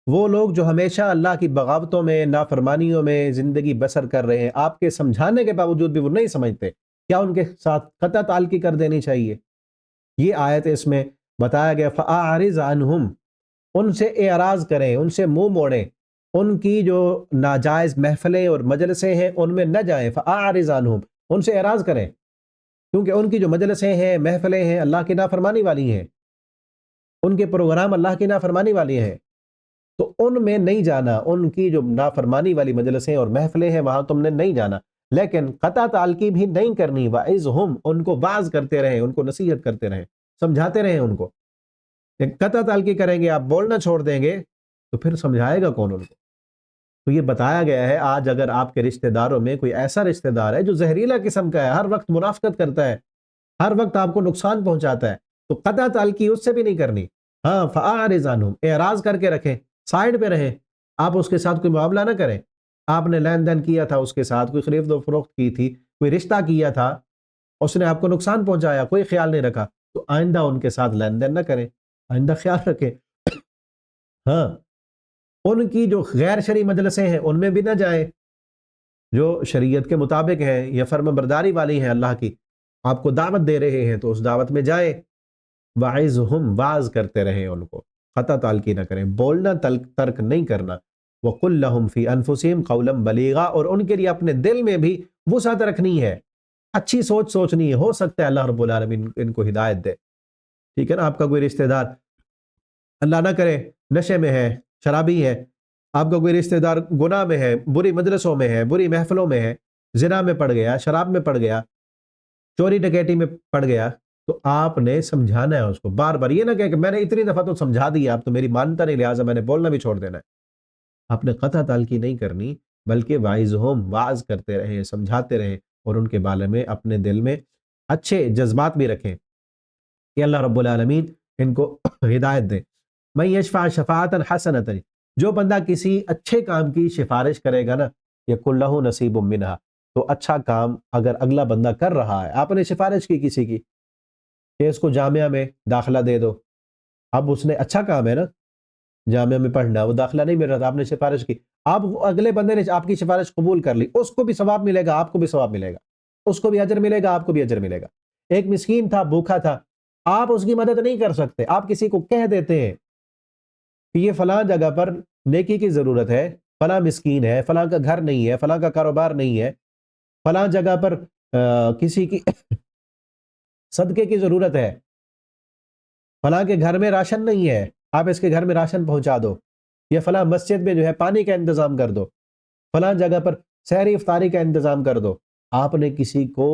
وہ لوگ جو ہمیشہ اللہ کی بغاوتوں میں، نافرمانیوں میں زندگی بسر کر رہے ہیں، آپ کے سمجھانے کے باوجود بھی وہ نہیں سمجھتے، کیا ان کے ساتھ قطع تعلقی کر دینی چاہیے؟ یہ آیت اس میں بتایا گیا فاعرض عنہم، ان سے اعراض کریں، ان سے منہ موڑیں، ان کی جو ناجائز محفلیں اور مجلسیں ہیں ان میں نہ جائیں. فاعرض عنہم، ان سے اعراض کریں، کیونکہ ان کی جو مجلسیں ہیں، محفلیں ہیں، اللہ کی نافرمانی والی ہیں، ان کے پروگرام اللہ کی نافرمانی والی ہیں، تو ان میں نہیں جانا. ان کی جو نافرمانی والی مجلسیں اور محفلیں ہیں وہاں تم نے نہیں جانا، لیکن قطع تعلقی بھی نہیں کرنی. وعظہم، ان کو واعظ کرتے رہیں، ان کو نصیحت کرتے رہیں، سمجھاتے رہیں ان کو. قطع تعلقی کریں گے، آپ بولنا چھوڑ دیں گے تو پھر سمجھائے گا کون ان کو؟ تو یہ بتایا گیا ہے آج اگر آپ کے رشتہ داروں میں کوئی ایسا رشتہ دار ہے جو زہریلا قسم کا ہے، ہر وقت منافقت کرتا ہے، ہر وقت آپ کو نقصان پہنچاتا ہے، تو قطع تعلقی اس سے بھی نہیں کرنی. ہاں فاعرض عنہم، اعراض کر کے رکھیں، سائیڈ پہ رہیں، آپ اس کے ساتھ کوئی معاملہ نہ کریں. آپ نے لین دین کیا تھا اس کے ساتھ، کوئی خرید و فروخت کی تھی، کوئی رشتہ کیا تھا، اس نے آپ کو نقصان پہنچایا، کوئی خیال نہیں رکھا، تو آئندہ ان کے ساتھ لین دین نہ کریں، آئندہ خیال رکھیں. ہاں، ان کی جو غیر شرعی مجلسیں ہیں ان میں بھی نہ جائیں، جو شریعت کے مطابق ہیں یا فرم برداری والی ہیں اللہ کی، آپ کو دعوت دے رہے ہیں تو اس دعوت میں جائیں. وعظہم، واعظ کرتے رہیں ان کو، قطع تعلقی نہ کریں، بولنا ترک نہیں کرنا. وقل لہم فی انفسہم قولا بلیغا، اور ان کے لیے اپنے دل میں بھی وسعت رکھنی ہے، اچھی سوچ سوچنی ہے. ہو سکتا ہے اللہ رب العالمین ان کو ہدایت دے. ٹھیک ہے نا، آپ کا کوئی رشتہ دار اللہ نہ کرے نشے میں ہے، شرابی ہے، آپ کا کوئی رشتہ دار گناہ میں ہے، بری مجلسوں میں ہے، بری محفلوں میں ہے، زنا میں پڑ گیا، شراب میں پڑ گیا، چوری ڈکیٹی میں پڑ گیا، تو آپ نے سمجھانا ہے اس کو بار بار. یہ نہ کہ میں نے اتنی دفعہ تو سمجھا دیا، آپ تو میری مانتا نہیں، لہٰذا میں نے بولنا بھی چھوڑ دینا ہے. آپ نے قطع تعلقی نہیں کرنی، بلکہ وعظہم، واعظ کرتے رہیں، سمجھاتے رہیں، اور ان کے بارے میں اپنے دل میں اچھے جذبات بھی رکھیں کہ اللہ رب العالمین ان کو ہدایت دے. من یشفع شفاعتا حسنۃ، جو بندہ کسی اچھے کام کی سفارش کرے گا نا، یکن لہ نصیب منہا، تو اچھا کام اگر اگلا بندہ کر رہا ہے، آپ نے سفارش کی کسی کی کہ اس کو جامعہ میں داخلہ دے دو، اب اس نے اچھا کام ہے نا، جامعہ میں پڑھنا، وہ داخلہ نہیں مل رہا تھا، آپ نے سفارش کی، اب اگلے بندے نے آپ کی سفارش قبول کر لی، اس کو بھی ثواب ملے گا، آپ کو بھی ثواب ملے گا، اس کو بھی اجر ملے گا، آپ کو بھی اجر ملے گا. ایک مسکین تھا، بھوکا تھا، آپ اس کی مدد نہیں کر سکتے، آپ کسی کو کہہ دیتے ہیں کہ یہ فلاں جگہ پر نیکی کی ضرورت ہے، فلاں مسکین ہے، فلاں کا گھر نہیں ہے، فلاں کا کاروبار نہیں ہے، فلاں جگہ پر کسی کی صدقے کی ضرورت ہے، فلاں کے گھر میں راشن نہیں ہے، آپ اس کے گھر میں راشن پہنچا دو، یا فلاں مسجد میں جو ہے پانی کا انتظام کر دو، فلاں جگہ پر سحری افطاری کا انتظام کر دو. آپ نے کسی کو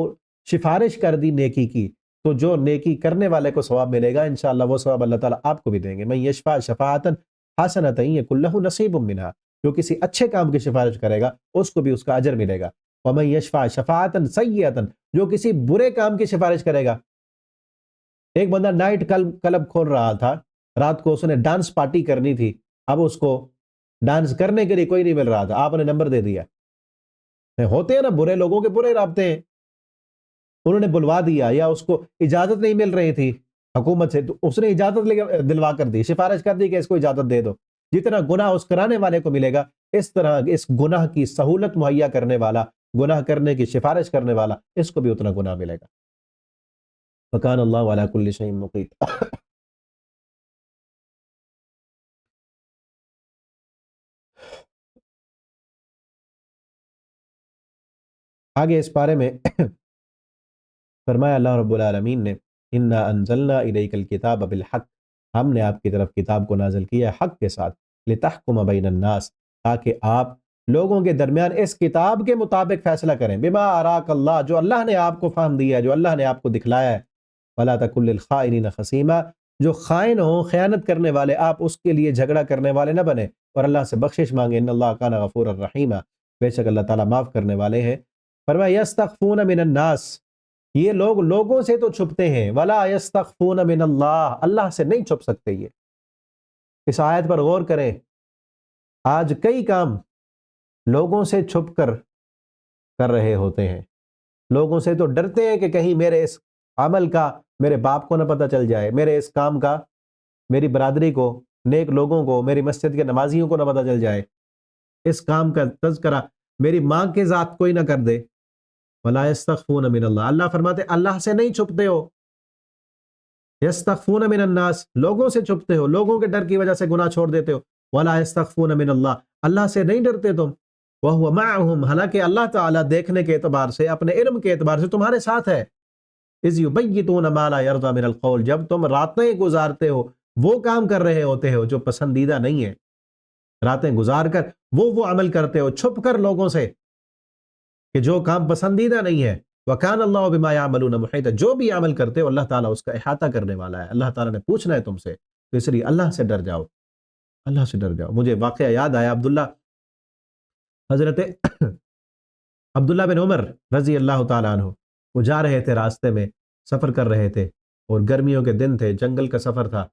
سفارش کر دی نیکی کی، تو جو نیکی کرنے والے کو ثواب ملے گا انشاءاللہ وہ ثواب اللہ تعالیٰ آپ کو بھی دیں گے. من یشفع شفاعتا حسنۃ یکن لہ نصیب منہا، جو کسی اچھے کام کی سفارش کرے گا اس کو بھی اس کا اجر ملے گا. ومن یشفع شفاعتا سیئۃ، جو کسی برے کام کی سفارش کرے گا، ایک بندہ نائٹ کلب کھول رہا تھا، رات کو اس نے ڈانس پارٹی کرنی تھی، اب اس کو ڈانس کرنے کے لیے کوئی نہیں مل رہا تھا، آپ نے نمبر دے دیا. ہوتے ہیں نا برے لوگوں کے برے رابطے ہیں، انہوں نے بلوا دیا، یا اس کو اجازت نہیں مل رہی تھی حکومت سے، تو اس نے اجازت دلوا کر دی، سفارش کر دی کہ اس کو اجازت دے دو. جتنا گناہ اس کرانے والے کو ملے گا، اس طرح اس گناہ کی سہولت مہیا کرنے والا، گناہ کرنے کی سفارش کرنے والا، اس کو بھی اتنا گناہ ملے گا. وکان اللہ علی کل شیء مقیت. آگے اس پارے میں فرمایا اللہ رب العالمین نے انا انزلنا الیک الکتاب بالحق، ہم نے آپ کی طرف کتاب کو نازل کیا ہے حق کے ساتھ، لتحکم بین الناس، تاکہ آپ لوگوں کے درمیان اس کتاب کے مطابق فیصلہ کریں، بما اراک اللہ، جو اللہ نے آپ کو فہم دیا ہے، جو اللہ نے آپ کو دکھلایا ہے، ولا تکن للخائنین خصیما، جو خائن ہوں، خیانت کرنے والے، آپ اس کے لیے جھگڑا کرنے والے نہ بنے، اور اللہ سے بخشش مانگے، ان اللہ کان غفورا رحیما، بے شک اللہ تعالیٰ معاف کرنے والے ہیں۔ فرمایا یستخفون من الناس، یہ لوگ لوگوں سے تو چھپتے ہیں، ولا یستخفون من اللہ، اللہ سے نہیں چھپ سکتے۔ یہ اس آیت پر غور کریں، آج کئی کام لوگوں سے چھپ کر کر رہے ہوتے ہیں، لوگوں سے تو ڈرتے ہیں کہ کہیں میرے اس عمل کا میرے باپ کو نہ پتہ چل جائے، میرے اس کام کا میری برادری کو، نیک لوگوں کو، میری مسجد کے نمازیوں کو نہ پتہ چل جائے، اس کام کا تذکرہ میری ماں کے ذات کوئی نہ کر دے۔ ولا یستخفون من اللہ، اللہ فرماتے اللہ سے نہیں چھپتے ہو، یستخفون من الناس، لوگوں سے چھپتے ہو، لوگوں کے ڈر کی وجہ سے گناہ چھوڑ دیتے ہو، ولا یستخفون من اللہ، اللہ سے نہیں ڈرتے تم، وہو معہم، حالانکہ اللہ تعالیٰ دیکھنے کے اعتبار سے، اپنے علم کے اعتبار سے تمہارے ساتھ ہے، اذ یبیتون ما لا یرضی من القول، جب تم راتیں گزارتے ہو، وہ کام کر رہے ہوتے ہو جو پسندیدہ نہیں ہے، راتیں گزار کر وہ عمل کرتے ہو چھپ کر لوگوں سے کہ جو کام پسندیدہ نہیں ہے، وَكَانَ اللَّهُ بِمَا يَعْمَلُونَ مُحِيطًا، جو بھی عمل کرتے ہو اللہ تعالیٰ اس کا احاطہ کرنے والا ہے، اللہ تعالیٰ نے پوچھنا ہے تم سے، تو اس لیے اللہ سے ڈر جاؤ، اللہ سے ڈر جاؤ۔ مجھے واقعہ یاد آیا، حضرت عبداللہ بن عمر رضی اللہ تعالیٰ عنہ، وہ جا رہے تھے، راستے میں سفر کر رہے تھے، اور گرمیوں کے دن تھے، جنگل کا سفر تھا،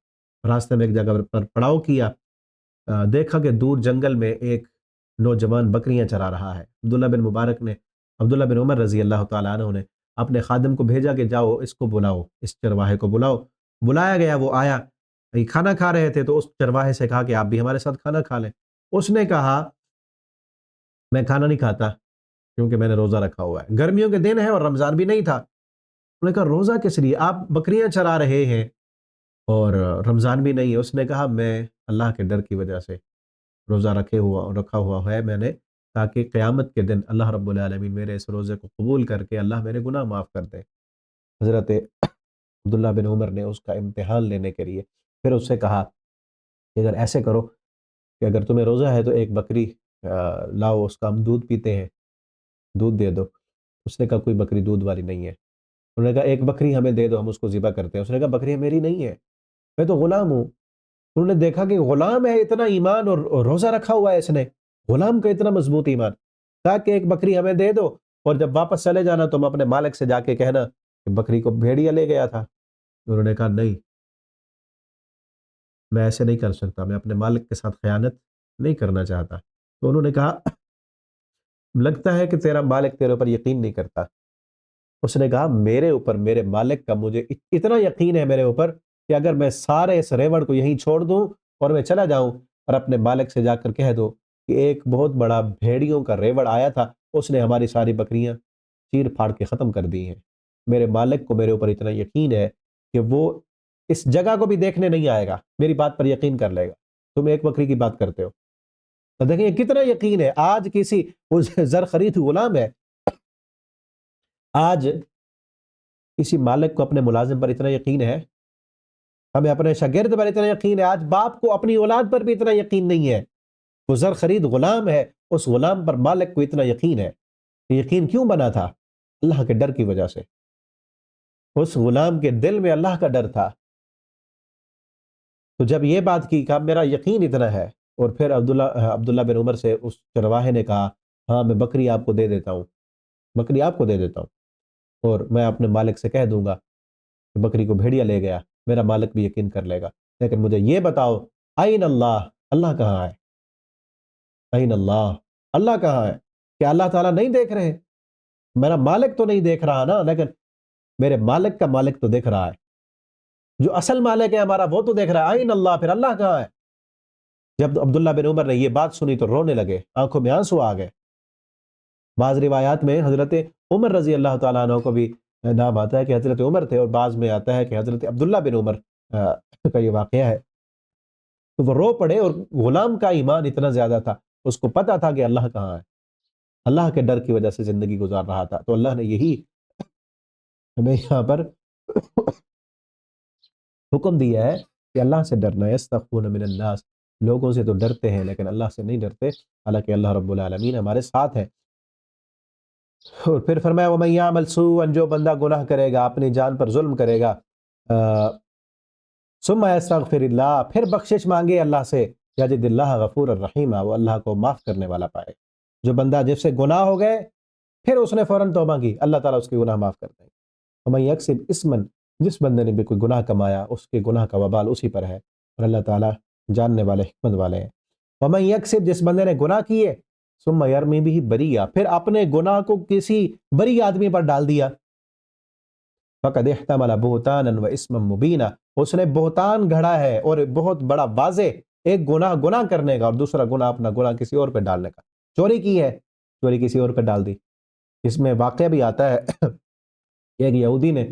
راستے میں ایک جگہ پر پڑاؤ کیا، دیکھا کہ دور جنگل میں ایک نوجوان بکریاں چرا رہا ہے۔ عبداللہ بن عمر رضی اللہ تعالیٰ عنہ نے اپنے خادم کو بھیجا کہ جاؤ اس کو بلاؤ، اس چرواہے کو بلاؤ۔ بلایا گیا، وہ آیا، کھانا کھا رہے تھے، تو اس چرواہے سے کہا کہ آپ بھی ہمارے ساتھ کھانا کھا لیں۔ اس نے کہا میں کھانا نہیں کھاتا کیونکہ میں نے روزہ رکھا ہوا ہے، گرمیوں کے دن ہے اور رمضان بھی نہیں تھا۔ انہوں نے کہا روزہ کس لیے، آپ بکریاں چرا رہے ہیں اور رمضان بھی نہیں ہے۔ اس نے کہا میں اللہ کے ڈر کی وجہ سے روزہ رکھا ہوا ہے میں نے، تاکہ قیامت کے دن اللہ رب العالمین میرے اس روزے کو قبول کر کے اللہ میرے گناہ معاف کر دے۔ حضرت عبداللہ بن عمر نے اس کا امتحان لینے کے لیے پھر اس سے کہا کہ اگر ایسے کرو کہ اگر تمہیں روزہ ہے تو ایک بکری لاؤ، اس کا ہم دودھ پیتے ہیں، دودھ دے دو۔ اس نے کہا کوئی بکری دودھ والی نہیں ہے۔ انہوں نے کہا ایک بکری ہمیں دے دو، ہم اس کو ذبح کرتے ہیں۔ اس نے کہا بکری میری نہیں ہے، میں تو غلام ہوں۔ انہوں نے دیکھا کہ غلام ہے، اتنا ایمان اور روزہ رکھا ہوا ہے اس نے، غلام کا اتنا مضبوط ایمان، کہا کہ ایک بکری ہمیں دے دو، اور جب واپس چلے جانا تم اپنے مالک سے جا کے کہنا کہ بکری کو بھیڑیا لے گیا تھا۔ انہوں نے کہا نہیں، میں ایسے نہیں کر سکتا، میں اپنے مالک کے ساتھ خیانت نہیں کرنا چاہتا۔ تو انہوں نے کہا لگتا ہے کہ تیرا مالک تیرے اوپر یقین نہیں کرتا۔ اس نے کہا میرے اوپر میرے مالک کا مجھے اتنا یقین ہے میرے اوپر کہ اگر میں سارے اس ریوڑ کو یہیں چھوڑ دوں اور میں چلا جاؤں اور اپنے مالک سے جا کر کہہ دو کہ ایک بہت بڑا بھیڑیوں کا ریوڑ آیا تھا، اس نے ہماری ساری بکریاں چیر پھاڑ کے ختم کر دی ہیں، میرے مالک کو میرے اوپر اتنا یقین ہے کہ وہ اس جگہ کو بھی دیکھنے نہیں آئے گا، میری بات پر یقین کر لے گا، تم ایک بکری کی بات کرتے ہو۔ تو دیکھیں یہ کتنا یقین ہے۔ آج کسی زر خرید غلام ہے، آج کسی مالک کو اپنے ملازم پر اتنا یقین ہے، ہمیں اپنے شاگرد پر اتنا یقین ہے، آج باپ کو اپنی اولاد پر بھی اتنا یقین نہیں ہے۔ وہ زر خرید غلام ہے، اس غلام پر مالک کو اتنا یقین ہے۔ یقین کیوں بنا تھا؟ اللہ کے ڈر کی وجہ سے۔ اس غلام کے دل میں اللہ کا ڈر تھا۔ تو جب یہ بات کی کہ میرا یقین اتنا ہے، اور پھر عبداللہ بن عمر سے اس چرواہے نے کہا ہاں میں بکری آپ کو دے دیتا ہوں، بکری آپ کو دے دیتا ہوں، اور میں اپنے مالک سے کہہ دوں گا کہ بکری کو بھیڑیا لے گیا، میرا مالک بھی یقین کر لے گا، لیکن مجھے یہ بتاؤ این اللہ، اللہ کہاں ہے؟ این اللہ، اللہ کہاں ہے؟ کہ اللہ تعالیٰ نہیں دیکھ رہے؟ میرا مالک تو نہیں دیکھ رہا نا، لیکن میرے مالک کا مالک تو دیکھ رہا ہے، جو اصل مالک ہے ہمارا وہ تو دیکھ رہا ہے۔ این اللہ، پھر اللہ کہاں ہے؟ جب عبداللہ بن عمر نے یہ بات سنی تو رونے لگے، آنکھوں میں آنسو آ گئے۔ بعض روایات میں حضرت عمر رضی اللہ تعالیٰ عنہ کو بھی نام آتا ہے کہ حضرت عمر تھے، اور بعض میں آتا ہے کہ حضرت عبداللہ بن عمر کا یہ واقعہ ہے۔ تو وہ رو پڑے، اور غلام کا ایمان اتنا زیادہ تھا، اس کو پتا تھا کہ اللہ کہاں ہے۔ اللہ کے ڈر کی وجہ سے زندگی گزار رہا تھا۔ تو اللہ نے یہی ہمیں یہاں پر حکم دیا ہے کہ اللہ سے ڈرنا۔ یستخفون من الناس، لوگوں سے تو ڈرتے ہیں لیکن اللہ سے نہیں ڈرتے، حالانکہ اللہ رب العالمین ہمارے ساتھ ہے۔ اور پھر فرمایا وَمَن يَعْمَلْ سُوءًا، جو بندہ گناہ کرے گا، اپنی جان پر ظلم کرے گا، ثم يستغفر اللہ، پھر بخشش مانگے اللہ سے، یجد اللہ غفور الرحیم، وہ اللہ کو معاف کرنے والا پائے۔ جو بندہ جس سے گناہ ہو گئے پھر اس نے فوراً توبہ کی، اللہ تعالیٰ اس کے گناہ معاف کر دیں گے۔ وَمَن يَكْسِبْ اِثْمًا، جس بندے نے بھی کوئی گناہ کمایا اس کے گناہ کا وبال اسی پر ہے، اور اللہ تعالیٰ جاننے والے حکمت والے ہیں۔ وَمَن يَكْسِبْ، جس بندے نے گناہ کیے، ثم يرمی بہ بریہ، پھر اپنے گناہ کو کسی بری آدمی پر ڈال دیا، فقد احتمل بہتانا و اسما مبینا، اس نے بہتان گھڑا ہے اور بہت بڑا واضح ایک گناہ کرنے کا، اور دوسرا گناہ اپنا گناہ کسی اور پہ ڈالنے کا۔ چوری کی ہے، چوری کسی اور پہ ڈال دی۔ اس میں واقعہ بھی آتا ہے ایک یہودی نے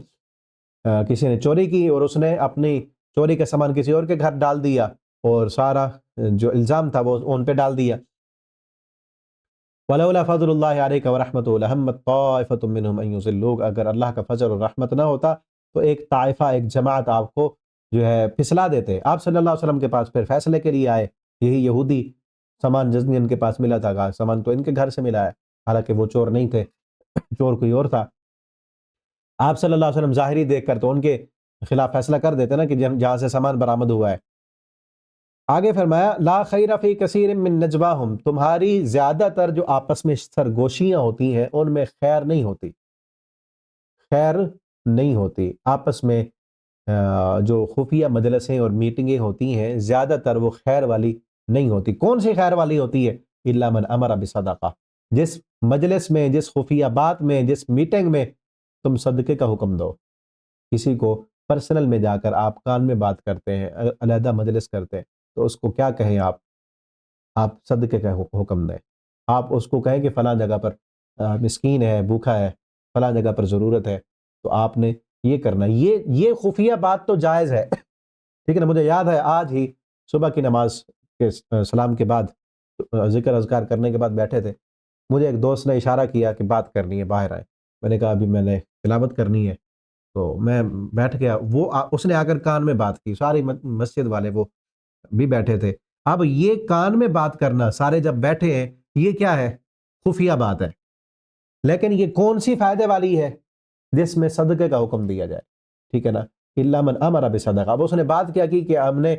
کسی نے چوری کی اور اس نے اپنی چوری کا سامان کسی اور کے گھر ڈال دیا، اور سارا جو الزام تھا وہ ان پہ ڈال دیا۔ وَلَوْلَا فَضْلُ اللَّهِ عَلَيْكَ وَرَحْمَتُهُ لَهَمَّتْ طَائِفَةٌ مِّنْهُمْ أَن يُضِلُّوكَ، اگر اللہ کا فضل اور رحمت نہ ہوتا تو ایک طائفہ، ایک جماعت آپ کو جو ہے پھسلا دیتے۔ آپ صلی اللہ علیہ وسلم کے پاس پھر فیصلے کے لیے آئے، یہی یہودی، سامان جس ان کے پاس ملا تھا، کہا سامان تو ان کے گھر سے ملا ہے، حالانکہ وہ چور نہیں تھے، چور کوئی اور تھا۔ آپ صلی اللہ علیہ وسلم ظاہری دیکھ کر تو ان کے خلاف فیصلہ کر دیتے نا کہ جہاں سے سامان برآمد ہوا ہے۔ آگے فرمایا لا خیر فی کثیر من نجواہم، تمہاری زیادہ تر جو آپس میں سرگوشیاں ہوتی ہیں ان میں خیر نہیں ہوتی، خیر نہیں ہوتی آپس میں۔ جو خفیہ مجلسیں اور میٹنگیں ہوتی ہیں زیادہ تر وہ خیر والی نہیں ہوتی۔ کون سی خیر والی ہوتی ہے؟ الا من امر بصدقہ، جس مجلس میں، جس خفیہ بات میں، جس میٹنگ میں تم صدقے کا حکم دو، کسی کو پرسنل میں جا کر آپ کان میں بات کرتے ہیں، علیحدہ مجلس کرتے ہیں، تو اس کو کیا کہیں آپ صدقے کا حکم دیں۔ آپ اس کو کہیں کہ فلاں جگہ پر مسکین ہے، بھوکا ہے، فلاں جگہ پر ضرورت ہے، تو آپ نے یہ کرنا۔ یہ خفیہ بات تو جائز ہے، ٹھیک ہے نا۔ مجھے یاد ہے آج ہی صبح کی نماز کے سلام کے بعد ذکر اذکار کرنے کے بعد بیٹھے تھے، مجھے ایک دوست نے اشارہ کیا کہ بات کرنی ہے، باہر آئے۔ میں نے کہا ابھی میں نے تلاوت کرنی ہے، تو میں بیٹھ گیا۔ اس نے آ کر کان میں بات کی، ساری مسجد والے وہ بھی بیٹھے تھے۔ اب یہ کان میں بات کرنا، سارے جب بیٹھے ہیں، یہ کیا ہے؟ خفیہ بات ہے۔ لیکن یہ کون سی فائدے والی ہے؟ جس میں صدقے کا حکم دیا جائے، ٹھیک ہے نا۔ الا من امر بصدقہ، اب اس نے بات کیا کی کہ ہم نے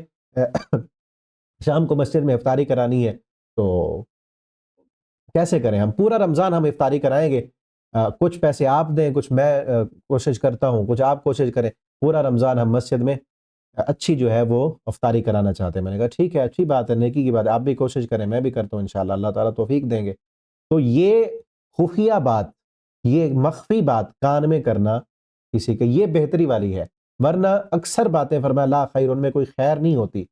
شام کو مسجد میں افطاری کرانی ہے، تو کیسے کریں؟ ہم پورا رمضان ہم افطاری کرائیں گے، کچھ پیسے آپ دیں، کچھ میں کوشش کرتا ہوں، کچھ آپ کوشش کریں، پورا رمضان ہم مسجد میں اچھی جو ہے وہ افطاری کرانا چاہتے ہیں۔ میں نے کہا ٹھیک ہے، اچھی بات ہے، نیکی کی بات ہے، آپ بھی کوشش کریں، میں بھی کرتا ہوں انشاءاللہ، اللہ تعالیٰ توفیق دیں گے۔ تو یہ خفیہ بات، یہ مخفی بات کان میں کرنا کسی کے، یہ بہتری والی ہے، ورنہ اکثر باتیں فرمایا لا خیر، ان میں کوئی خیر نہیں ہوتی۔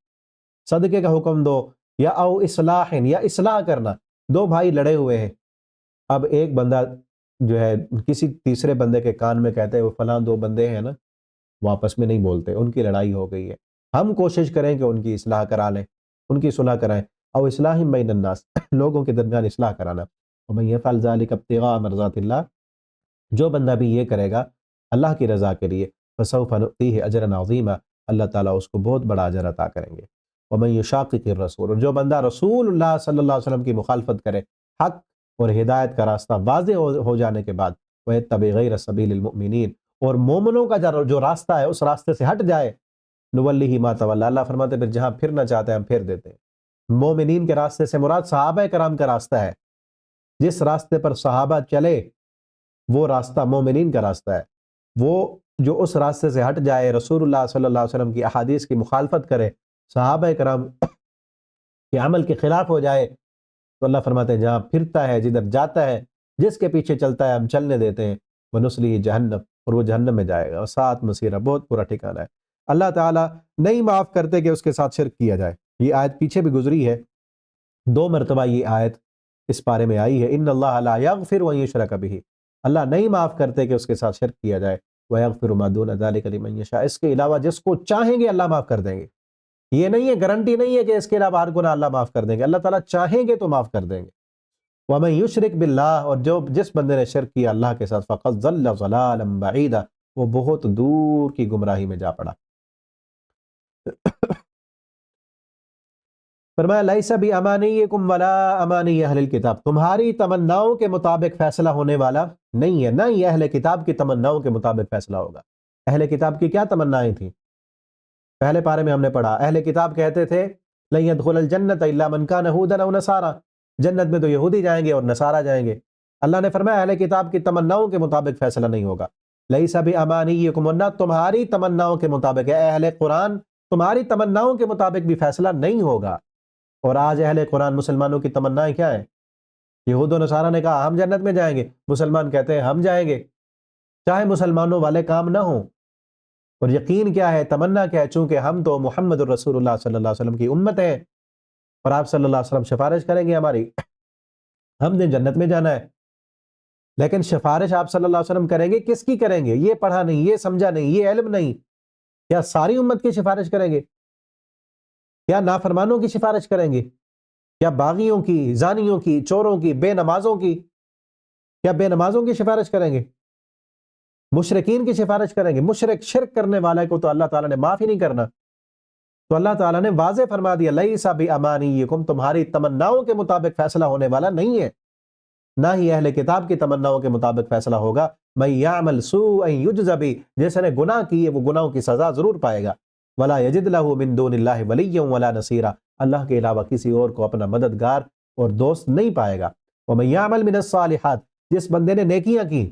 صدقے کا حکم دو، یا او اصلاح، یا اصلاح کرنا۔ دو بھائی لڑے ہوئے ہیں، اب ایک بندہ جو ہے کسی تیسرے بندے کے کان میں کہتے ہیں وہ فلاں دو بندے ہیں نا، وہ آپس میں نہیں بولتے، ان کی لڑائی ہو گئی ہے، ہم کوشش کریں کہ ان کی اصلاح کرا لیں، ان کی صلح کرائیں۔ او اصلاح بین الناس، لوگوں کے درمیان اصلاح کرانا۔ ومن یفعل ذلک ابتغاء مرضات اللہ، جو بندہ بھی یہ کرے گا اللہ کی رضا کے لیے، فسوف نؤتیہ اجرا عظیما، اللہ تعالیٰ اس کو بہت بڑا اجر عطا کریں گے۔ ومن یشاقق الرسول، اور جو بندہ رسول اللہ صلی اللہ علیہ وسلم کی مخالفت کرے، حق اور ہدایت کا راستہ واضح ہو جانے کے بعد، وَيَتَّبِعْ غَيْرَ سَبِيلِ الْمُؤْمِنِينَ، اور مومنوں کا جو راستہ ہے اس راستے سے ہٹ جائے، نُوَلِّهِ مَا تَوَلَّىٰ، اللہ فرماتے ہیں پھر جہاں پھرنا چاہتے ہیں ہم پھر دیتے ہیں۔ مومنین کے راستے سے مراد صحابہ کرام کا راستہ ہے، جس راستے پر صحابہ چلے وہ راستہ مومنین کا راستہ ہے۔ وہ جو اس راستے سے ہٹ جائے، رسول اللہ صلی اللہ علیہ وسلم کی احادیث کی مخالفت کرے، صحابہ کرام کے عمل کے خلاف ہو جائے، تو اللہ فرماتے ہیں جہاں پھرتا ہے، جدھر جاتا ہے، جس کے پیچھے چلتا ہے ہم چلنے دیتے ہیں، وَنُصْلِهِ جہنم، اور وہ جہنم میں جائے گا، اور سات مسیرہ، بہت برا ٹھکانہ ہے۔ اللہ تعالیٰ نہیں معاف کرتے کہ اس کے ساتھ شرک کیا جائے۔ یہ آیت پیچھے بھی گزری ہے، 2 مرتبہ یہ آیت اس بارے میں آئی ہے، ان اللہ لا یغفر ان یشرک بہ، اللہ نہیں معاف کرتے کہ اس کے ساتھ شرک کیا جائے، ویغفر ما دون ذلک لمن یشاء، اس کے علاوہ جس کو چاہیں گے اللہ معاف کر دیں گے۔ یہ نہیں ہے، گارنٹی نہیں ہے کہ اس کے علاوہ ہر گناہ اللہ معاف کر دیں گے، اللہ تعالیٰ چاہیں گے تو معاف کر دیں گے۔ وَمَن يُشْرِكْ بِاللَّهِ، اور جس بندے نے شرک کیا اللہ کے ساتھ، فَقَدْ ضَلَّ ضَلَالًا بَعِيدًا، وہ بہت دور کی گمراہی میں جا پڑا۔ فرمایا لَيْسَ بِأَمَانِيِّكُمْ وَلَا أَمَانِيِّ أَهْلِ الْكِتَابِ، تمہاری تمناؤں کے مطابق فیصلہ ہونے والا نہیں ہے، نہ ہی اہل کتاب کی تمناؤں کے مطابق فیصلہ ہوگا۔ اہل کتاب کی کیا تمنائیں تھیں؟ پہلے پارے میں ہم نے پڑھا، اہل کتاب کہتے تھے لَن يَدْخُلَ الْجَنَّةَ إِلَّا مَنْ كَانَ هُودًا أَوْ نَصَارَىٰ، جنت میں تو یہودی جائیں گے اور نصارہ جائیں گے۔ اللہ نے فرمایا اہل کتاب کی تمناؤں کے مطابق فیصلہ نہیں ہوگا۔ لَيْسَ بِأَمَانِيِّكُمْ، ورنہ تمہاری تمناؤں کے مطابق، اے اہل قرآن تمہاری تمناؤں کے مطابق بھی فیصلہ نہیں ہوگا۔ اور آج اہل قرآن مسلمانوں کی تمنائیں کیا ہیں؟ یہود و نصارہ نے کہا ہم جنت میں جائیں گے، مسلمان کہتے ہیں ہم جائیں گے، چاہے مسلمانوں والے کام نہ ہوں۔ اور یقین کیا ہے، تمنا کیا ہے؟ چونکہ ہم تو محمد الرسول اللہ صلی اللہ علیہ وسلم کی امت ہیں، اور آپ صلی اللہ علیہ وسلم سفارش کریں گے ہماری، ہم نے جنت میں جانا ہے۔ لیکن سفارش آپ صلی اللہ علیہ وسلم کریں گے، کس کی کریں گے؟ یہ پڑھا نہیں، یہ سمجھا نہیں، یہ علم نہیں، کیا ساری امت کی سفارش کریں گے؟ کیا نافرمانوں کی سفارش کریں گے؟ کیا باغیوں کی، زانیوں کی، چوروں کی، بے نمازوں کی؟ کیا بے نمازوں کی سفارش کریں گے؟ مشرکین کی سفارش کریں گے؟ مشرک شرک کرنے والے کو تو اللہ تعالیٰ نے معاف ہی نہیں کرنا۔ تو اللہ تعالیٰ نے واضح فرما دیا لیس بامانیکم، تمہاری تمناؤں کے مطابق فیصلہ ہونے والا نہیں ہے، نہ ہی اہل کتاب کی تمناؤں کے مطابق فیصلہ ہوگا۔ من یعمل سوءا یجز بہ، جس نے گناہ کیے وہ گناہوں کی سزا ضرور پائے گا۔ ولا یجد لہ من دون اللہ ولیا ولا نصیرا، اللہ کے علاوہ کسی اور کو اپنا مددگار اور دوست نہیں پائے گا۔ ومن یعمل من الصالحات، جس بندے نے نیکیاں کی،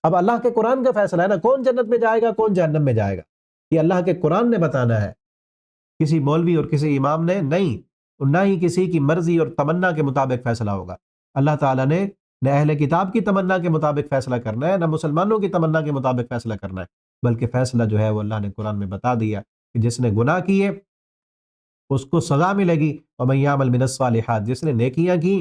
اب اللہ کے قرآن کا فیصلہ ہے نا، کون جنت میں جائے گا کون جہنم میں جائے گا، یہ اللہ کے قرآن نے بتانا ہے، کسی مولوی اور کسی امام نے نہیں، اور نہ ہی کسی کی مرضی اور تمنا کے مطابق فیصلہ ہوگا۔ اللہ تعالیٰ نے نہ اہل کتاب کی تمنا کے مطابق فیصلہ کرنا ہے، نہ مسلمانوں کی تمنا کے مطابق فیصلہ کرنا ہے، بلکہ فیصلہ جو ہے وہ اللہ نے قرآن میں بتا دیا کہ جس نے گناہ کیے اس کو سزا ملے گی، ومن یعمل من الصالحات، جس نے نیکیاں کی،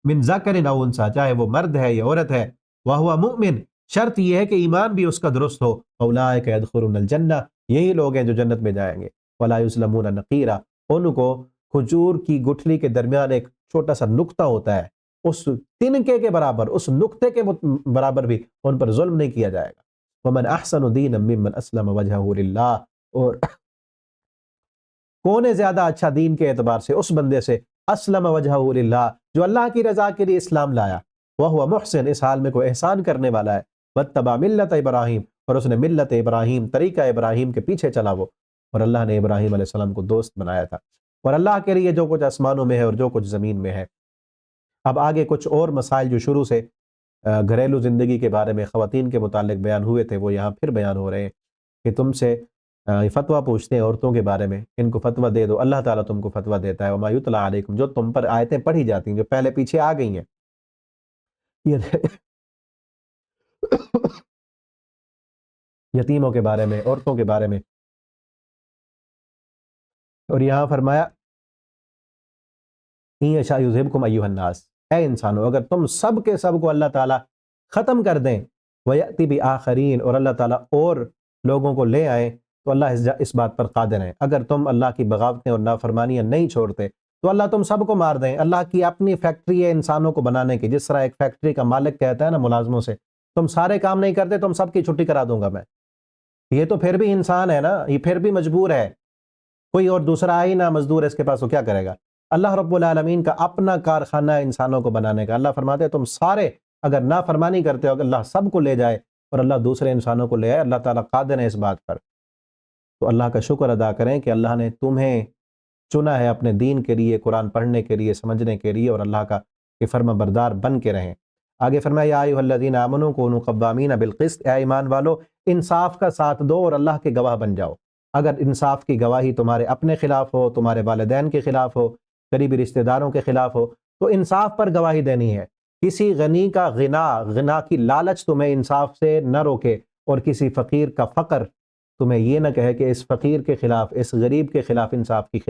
من ذکر او انثی، چاہے وہ مرد ہے یا عورت ہے، وہو مؤمن، شرط یہ ہے کہ ایمان بھی اس کا درست ہو، اولئک یدخلون الجنہ، یہی لوگ ہیں جو جنت میں جائیں گے، ولا یظلمون نقیرا، ان کو کھجور کی گٹھلی کے درمیان ایک چھوٹا سا نقطہ ہوتا ہے، اس تنکے کے برابر، اس نقطے کے برابر بھی ان پر ظلم نہیں کیا جائے گا۔ ومن احسن دینا ممن اسلم وجہہ للہ، اور کون ہے زیادہ اچھا دین کے اعتبار سے؟ اس بندے سے اسلم وجہہ للہ، جو اللہ کی رضا کے لیے اسلام لایا، وہو محسن، اس حال میں کوئی احسان کرنے والا ہے، واتبع ملت ابراہیم، اور اس نے ملت ابراہیم، طریقہ ابراہیم کے پیچھے چلا وہ، اور اللہ نے ابراہیم علیہ السلام کو دوست بنایا تھا۔ اور اللہ کے لیے جو کچھ آسمانوں میں ہے اور جو کچھ زمین میں ہے۔ اب آگے کچھ اور مسائل جو شروع سے گھریلو زندگی کے بارے میں خواتین کے متعلق بیان ہوئے تھے، وہ یہاں پھر بیان ہو رہے ہیں کہ تم سے فتویٰ پوچھتے ہیں عورتوں کے بارے میں، ان کو فتویٰ دے دو، اللہ تعالیٰ تم کو فتویٰ دیتا ہے، وما یتلی علیکم، جو تم پر آیتیں پڑھی جاتی ہیں جو پہلے پیچھے آ گئی ہیں، یتیموں کے بارے میں، عورتوں کے بارے میں۔ اور یہاں فرمایا ان یشاء یذہبکم ایھا الناس، اے انسانوں اگر تم سب کے سب کو اللہ تعالیٰ ختم کر دیں، ویأتی بآخرین، اور اللہ تعالیٰ اور لوگوں کو لے آئیں، تو اللہ اس بات پر قادر ہے، اگر تم اللہ کی بغاوتیں اور نافرمانیاں نہیں چھوڑتے تو اللہ تم سب کو مار دیں۔ اللہ کی اپنی فیکٹری ہے انسانوں کو بنانے کی، جس طرح ایک فیکٹری کا مالک کہتا ہے نا ملازموں سے تم سارے کام نہیں کرتے، تم سب کی چھٹی کرا دوں گا میں، یہ تو پھر بھی انسان ہے نا، یہ پھر بھی مجبور ہے، کوئی اور دوسرا آئی نہ مزدور اس کے پاس، وہ کیا کرے گا؟ اللہ رب العالمین کا اپنا کارخانہ ہے انسانوں کو بنانے کا۔ اللہ فرماتے ہیں تم سارے اگر نافرمانی کرتے ہو، اللہ سب کو لے جائے اور اللہ دوسرے انسانوں کو لے آئے، اللہ تعالیٰ قادر ہے اس بات پر۔ تو اللہ کا شکر ادا کریں کہ اللہ نے تمہیں چنا ہے اپنے دین کے لیے، قرآن پڑھنے کے لیے، سمجھنے کے لیے، اور اللہ کا کہ فرما بردار بن کے رہیں۔ آگے فرمایا یا ایھا الذین آمنوا کونوا قوامین بالقسط، اے ایمان والو انصاف کا ساتھ دو اور اللہ کے گواہ بن جاؤ۔ اگر انصاف کی گواہی تمہارے اپنے خلاف ہو، تمہارے والدین کے خلاف ہو، قریبی رشتہ داروں کے خلاف ہو، تو انصاف پر گواہی دینی ہے۔ کسی غنی کا غنا کی لالچ تمہیں انصاف سے نہ روکے، اور کسی فقیر کا فقر تمہیں یہ نہ کہے کہ اس فقیر کے خلاف، اس غریب کے خلاف انصاف کی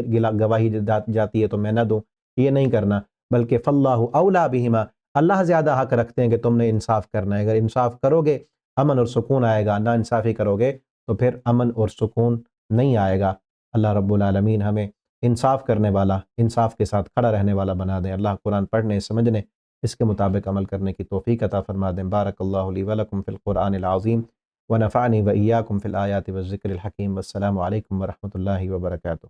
گواہی جاتی ہے تو میں نہ دوں، یہ نہیں کرنا، بلکہ فاللہ اولیٰ بہما، اللہ زیادہ حق رکھتے ہیں کہ تم نے انصاف کرنا ہے۔ اگر انصاف کرو گے امن اور سکون آئے گا، نا انصافی کرو گے تو پھر امن اور سکون نہیں آئے گا۔ اللہ رب العالمین ہمیں انصاف کرنے والا، انصاف کے ساتھ کھڑا رہنے والا بنا دیں۔ اللہ قرآن پڑھنے، سمجھنے، اس کے مطابق عمل کرنے کی توفیق عطا فرما دیں۔ بارک اللہ لی ولکم فی القرآن العظیم ونفعنی وإیاکم فی الآیات والذکر الحکیم۔ والسلام علیکم ورحمۃ اللہ وبرکاتہ۔